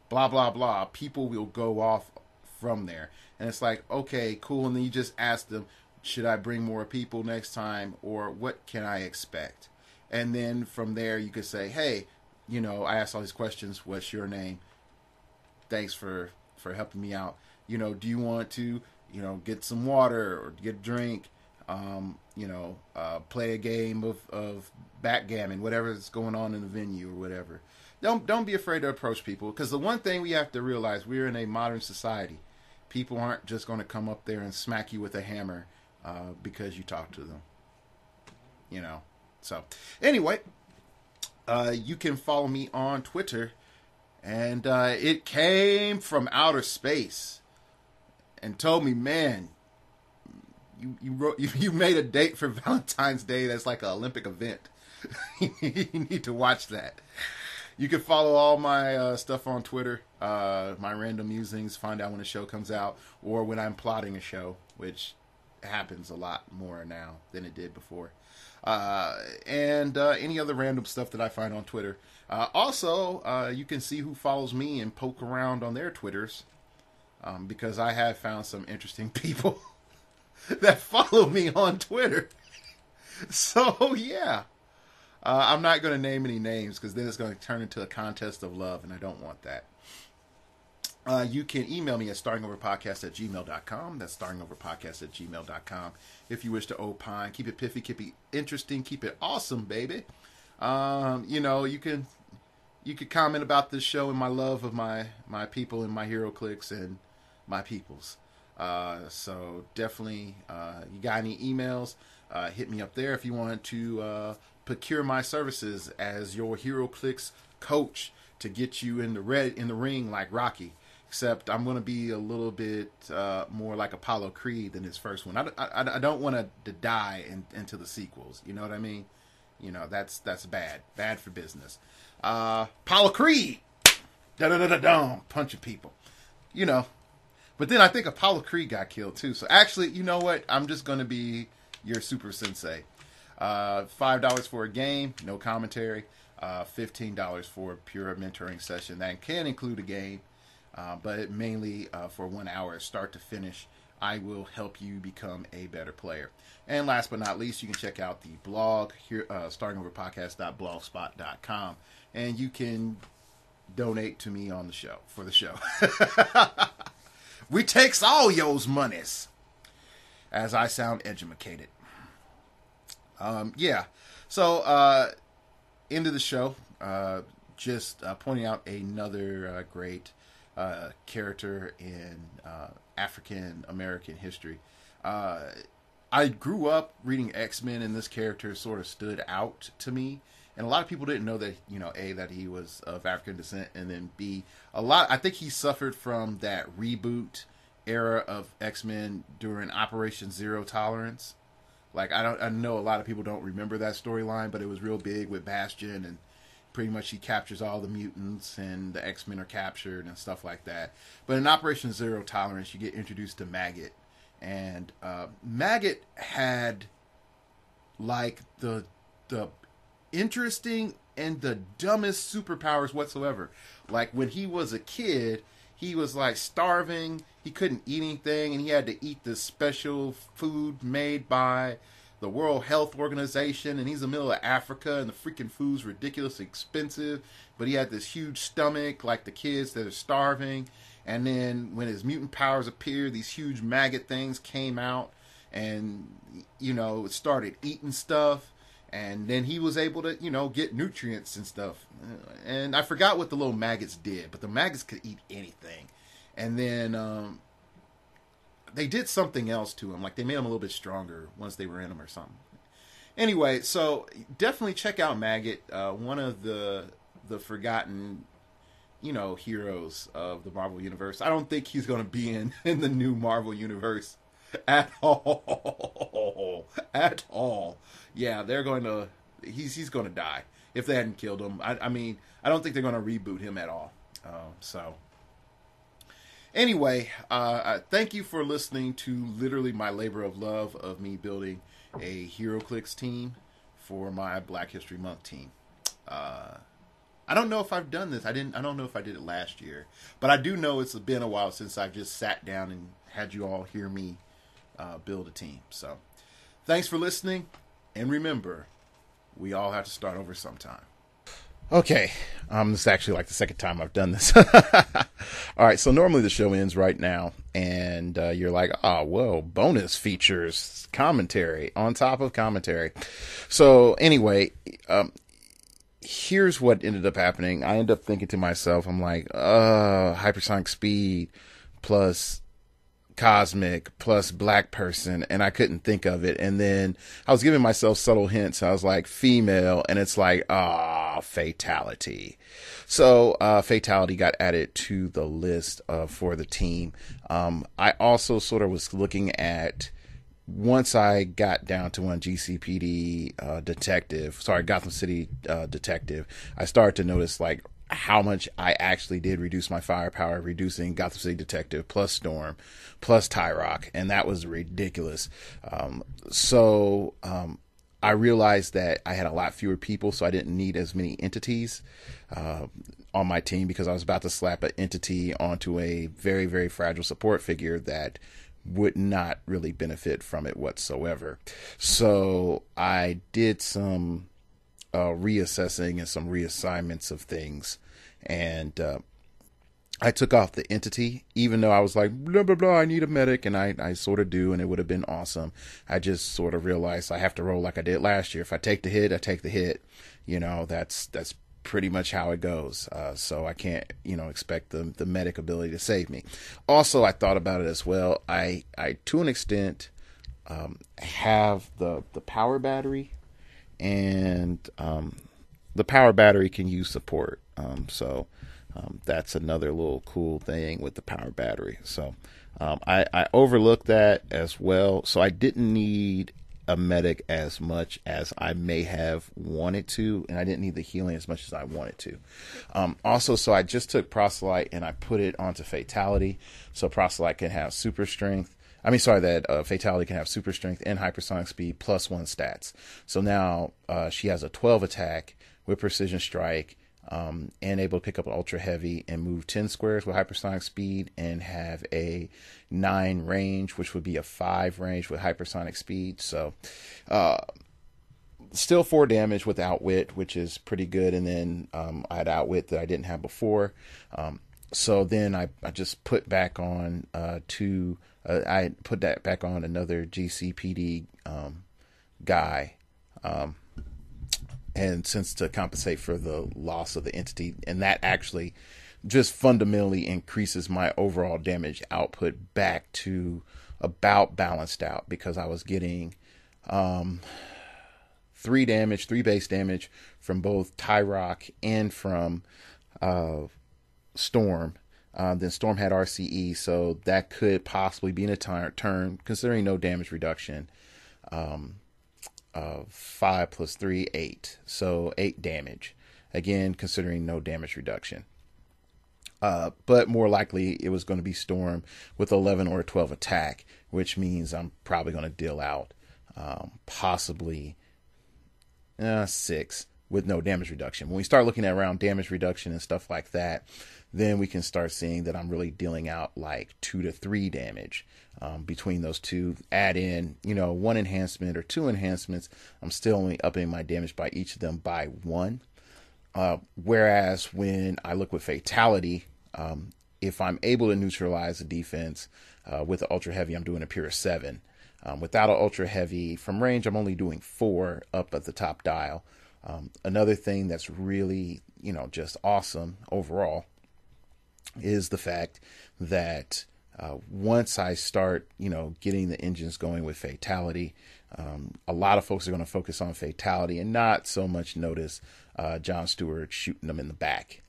Speaker 1: Blah, blah, blah. People will go off from there. And it's like, okay, cool. And then you just ask them, should I bring more people next time? Or what can I expect? And then from there, you could say, hey, I asked all these questions. What's your name? Thanks for helping me out. Do you want to, get some water or get a drink? Play a game of backgammon, whatever is going on in the venue or whatever. Don't be afraid to approach people, because the one thing we have to realize, we're in a modern society. People aren't just going to come up there and smack you with a hammer because you talk to them. So anyway, you can follow me on Twitter, and it came from outer space and told me, man, you made a date for Valentine's Day that's like an Olympic event. You need to watch that. You can follow all my stuff on Twitter, my random musings, find out when a show comes out, or when I'm plotting a show, which happens a lot more now than it did before. And any other random stuff that I find on Twitter. Also, you can see who follows me and poke around on their Twitters, because I have found some interesting people that follow me on Twitter. So, yeah. I'm not going to name any names, because then it's going to turn into a contest of love, and I don't want that. You can email me at startingoverpodcast@gmail.com. That's startingoverpodcast@gmail.com. If you wish to opine, keep it piffy, keep it interesting, keep it awesome, baby. You could comment about this show and my love of my people and my heroclix and my peoples. So definitely, you got any emails, hit me up there if you want to procure my services as your heroclix coach to get you in the ring like Rocky. Except I'm going to be a little bit more like Apollo Creed than his first one. I don't want to die into the sequels. You know what I mean? You know, that's bad for business. Apollo Creed, punching people. You know, but then I think Apollo Creed got killed too. So actually, you know what? I'm just going to be your super sensei. $5 for a game, no commentary. $15 for a pure mentoring session. That can include a game. But mainly for 1 hour, start to finish, I will help you become a better player. And last but not least, you can check out the blog here, startingoverpodcast.blogspot.com, and you can donate to me on the show for the show. We takes all yo's monies, as I sound educated. Yeah. So end of the show. Just pointing out another great character in African American history. I grew up reading X-Men, and this character sort of stood out to me. And a lot of people didn't know that, you know, A, that he was of African descent, and then B, I think he suffered from that reboot era of X-Men during Operation Zero Tolerance. Like, I know a lot of people don't remember that storyline, but it was real big with Bastion, and pretty much he captures all the mutants and the X-Men are captured and stuff like that. But in Operation Zero Tolerance, you get introduced to Maggot. And Maggot had like the interesting and the dumbest superpowers whatsoever. Like when he was a kid, he was like starving. He couldn't eat anything, and he had to eat this special food made by the World Health Organization, and he's in the middle of Africa, and the freaking food's ridiculously expensive, but he had this huge stomach, like the kids that are starving, and then when his mutant powers appeared, these huge maggot things came out, and, you know, it started eating stuff, and then he was able to, you know, get nutrients and stuff, and I forgot what the little maggots did, but the maggots could eat anything, and then, they did something else to him. Like, they made him a little bit stronger once they were in him or something. Anyway, so definitely check out Maggot. One of the forgotten, you know, heroes of the Marvel Universe. I don't think he's going to be in the new Marvel Universe at all. At all. Yeah, they're going to... He's going to die if they hadn't killed him. I mean, I don't think they're going to reboot him at all. So... Anyway, thank you for listening to literally my labor of love of me building a heroclix team for my Black History Month team. I don't know if I've done this. I don't know if I did it last year, but I do know it's been a while since I've just sat down and had you all hear me build a team. So, thanks for listening, and remember, we all have to start over sometime. Okay, this is actually like the second time I've done this. All right, so normally the show ends right now, and you're like, oh, whoa, bonus features, commentary on top of commentary. So anyway, here's what ended up happening. I ended up thinking to myself, I'm like, hypersonic speed plus cosmic plus black person, and I couldn't think of it. And then I was giving myself subtle hints. I was like female, and it's like fatality. So fatality got added to the list for the team. I also sort of was looking at, once I got down to one GCPD Gotham City detective, I started to notice like how much I actually did reduce my firepower, reducing Gotham City Detective plus Storm plus Tyrock, and that was ridiculous. So I realized that I had a lot fewer people, so I didn't need as many entities on my team, because I was about to slap an entity onto a very, very fragile support figure that would not really benefit from it whatsoever. So I did some reassessing and some reassignments of things, and I took off the entity, even though I was like, blah, blah, blah, I need a medic, and I sort of do, and it would have been awesome. I just sort of realized I have to roll like I did last year. If I take the hit, I take the hit. You know, that's pretty much how it goes. So I can't, expect the medic ability to save me. Also, I thought about it as well. I to an extent, have the power battery and the power battery can use support. That's another little cool thing with the power battery. So I overlooked that as well. So I didn't need a medic as much as I may have wanted to, and I didn't need the healing as much as I wanted to. Also, so I just took proselyte and I put it onto fatality. So proselyte can have super strength. Fatality can have super strength and hypersonic speed +1 stats. So now she has a 12 attack with precision strike, and able to pick up an ultra heavy and move 10 squares with hypersonic speed, and have a 9 range, which would be a 5 range with hypersonic speed. So still 4 damage with outwit, which is pretty good. And then I had outwit that I didn't have before. So then I just put back on I put that back on another GCPD guy. And since to compensate for the loss of the entity, and that actually just fundamentally increases my overall damage output back to about balanced out, because I was getting 3 base damage from both Tyrock and from Storm. Then Storm had RCE, so that could possibly be in a turn, considering no damage reduction. 5 + 3, 8. So 8 damage. Again, considering no damage reduction. But more likely it was going to be Storm with 11 or 12 attack, which means I'm probably going to deal out possibly 6 with no damage reduction. When we start looking at around damage reduction and stuff like that, then we can start seeing that I'm really dealing out like 2 to 3 damage between those two. Add in, 1 enhancement or 2 enhancements, I'm still only upping my damage by each of them by 1. Whereas when I look with fatality, if I'm able to neutralize the defense with the ultra heavy, I'm doing a pure 7. Without an ultra heavy from range, I'm only doing 4 up at the top dial. Another thing that's really, just awesome overall is the fact that once I start, getting the engines going with fatality, a lot of folks are going to focus on fatality and not so much notice John Stewart shooting them in the back.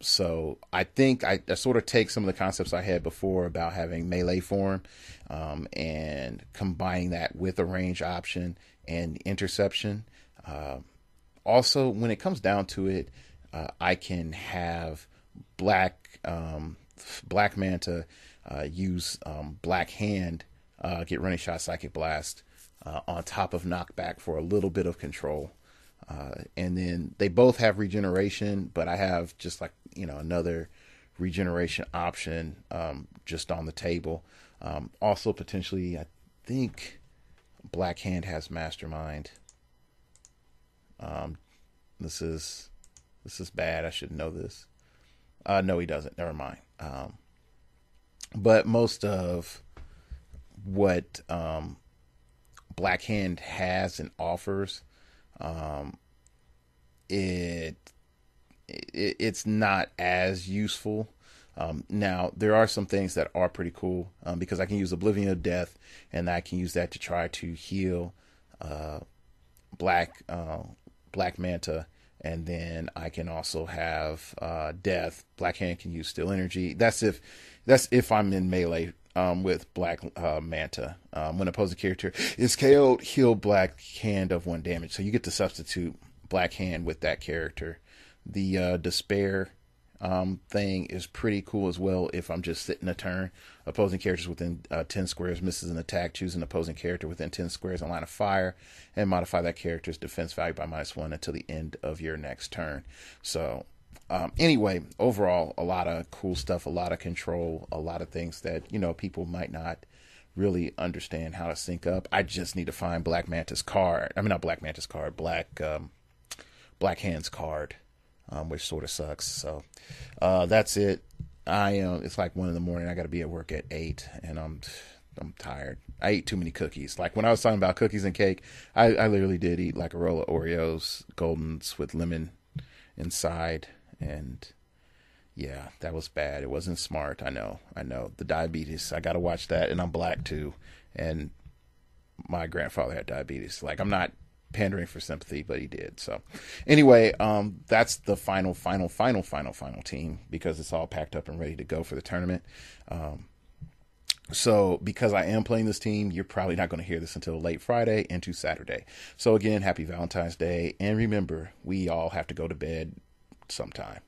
Speaker 1: So I think I sort of take some of the concepts I had before about having melee form and combining that with a range option and interception. Also, when it comes down to it, I can have Black Manta use Black Hand, get running shot, psychic blast on top of knockback for a little bit of control. And then they both have regeneration, but I have just like, another regeneration option just on the table. Also, potentially, I think Black Hand has Mastermind. This is bad. I should know this. No, he doesn't. Never mind. But most of what Black Hand has and offers, it's not as useful. Now there are some things that are pretty cool because I can use Oblivion of Death, and I can use that to try to heal Black Manta, and then I can also have Death. Black Hand can use Still Energy. That's if I'm in melee with Black Manta. When opposing character is KO'd, heal Black Hand of 1 damage. So you get to substitute Black Hand with that character. The Despair thing is pretty cool as well if I'm just sitting a turn. Opposing characters within 10 squares misses an attack, choose an opposing character within 10 squares in line of fire, and modify that character's defense value by -1 until the end of your next turn. So anyway, overall, a lot of cool stuff, a lot of control, a lot of things that, people might not really understand how to sync up. I just need to find Black Manta's card. I mean, not Black Manta's card, Black Hand's card, which sort of sucks. So that's it. It's like 1 a.m. I got to be at work at 8, and I'm tired. I ate too many cookies. Like when I was talking about cookies and cake, I literally did eat like a roll of Oreos, Goldens with lemon inside, and yeah, that was bad. It wasn't smart. I know. The diabetes, I got to watch that, and I'm Black too, and my grandfather had diabetes. Like I'm not pandering for sympathy, but he did. So anyway, that's the final team, because it's all packed up and ready to go for the tournament. So because I am playing this team, you're probably not going to hear this until late Friday into Saturday. So again, happy Valentine's Day. And remember, we all have to go to bed sometime.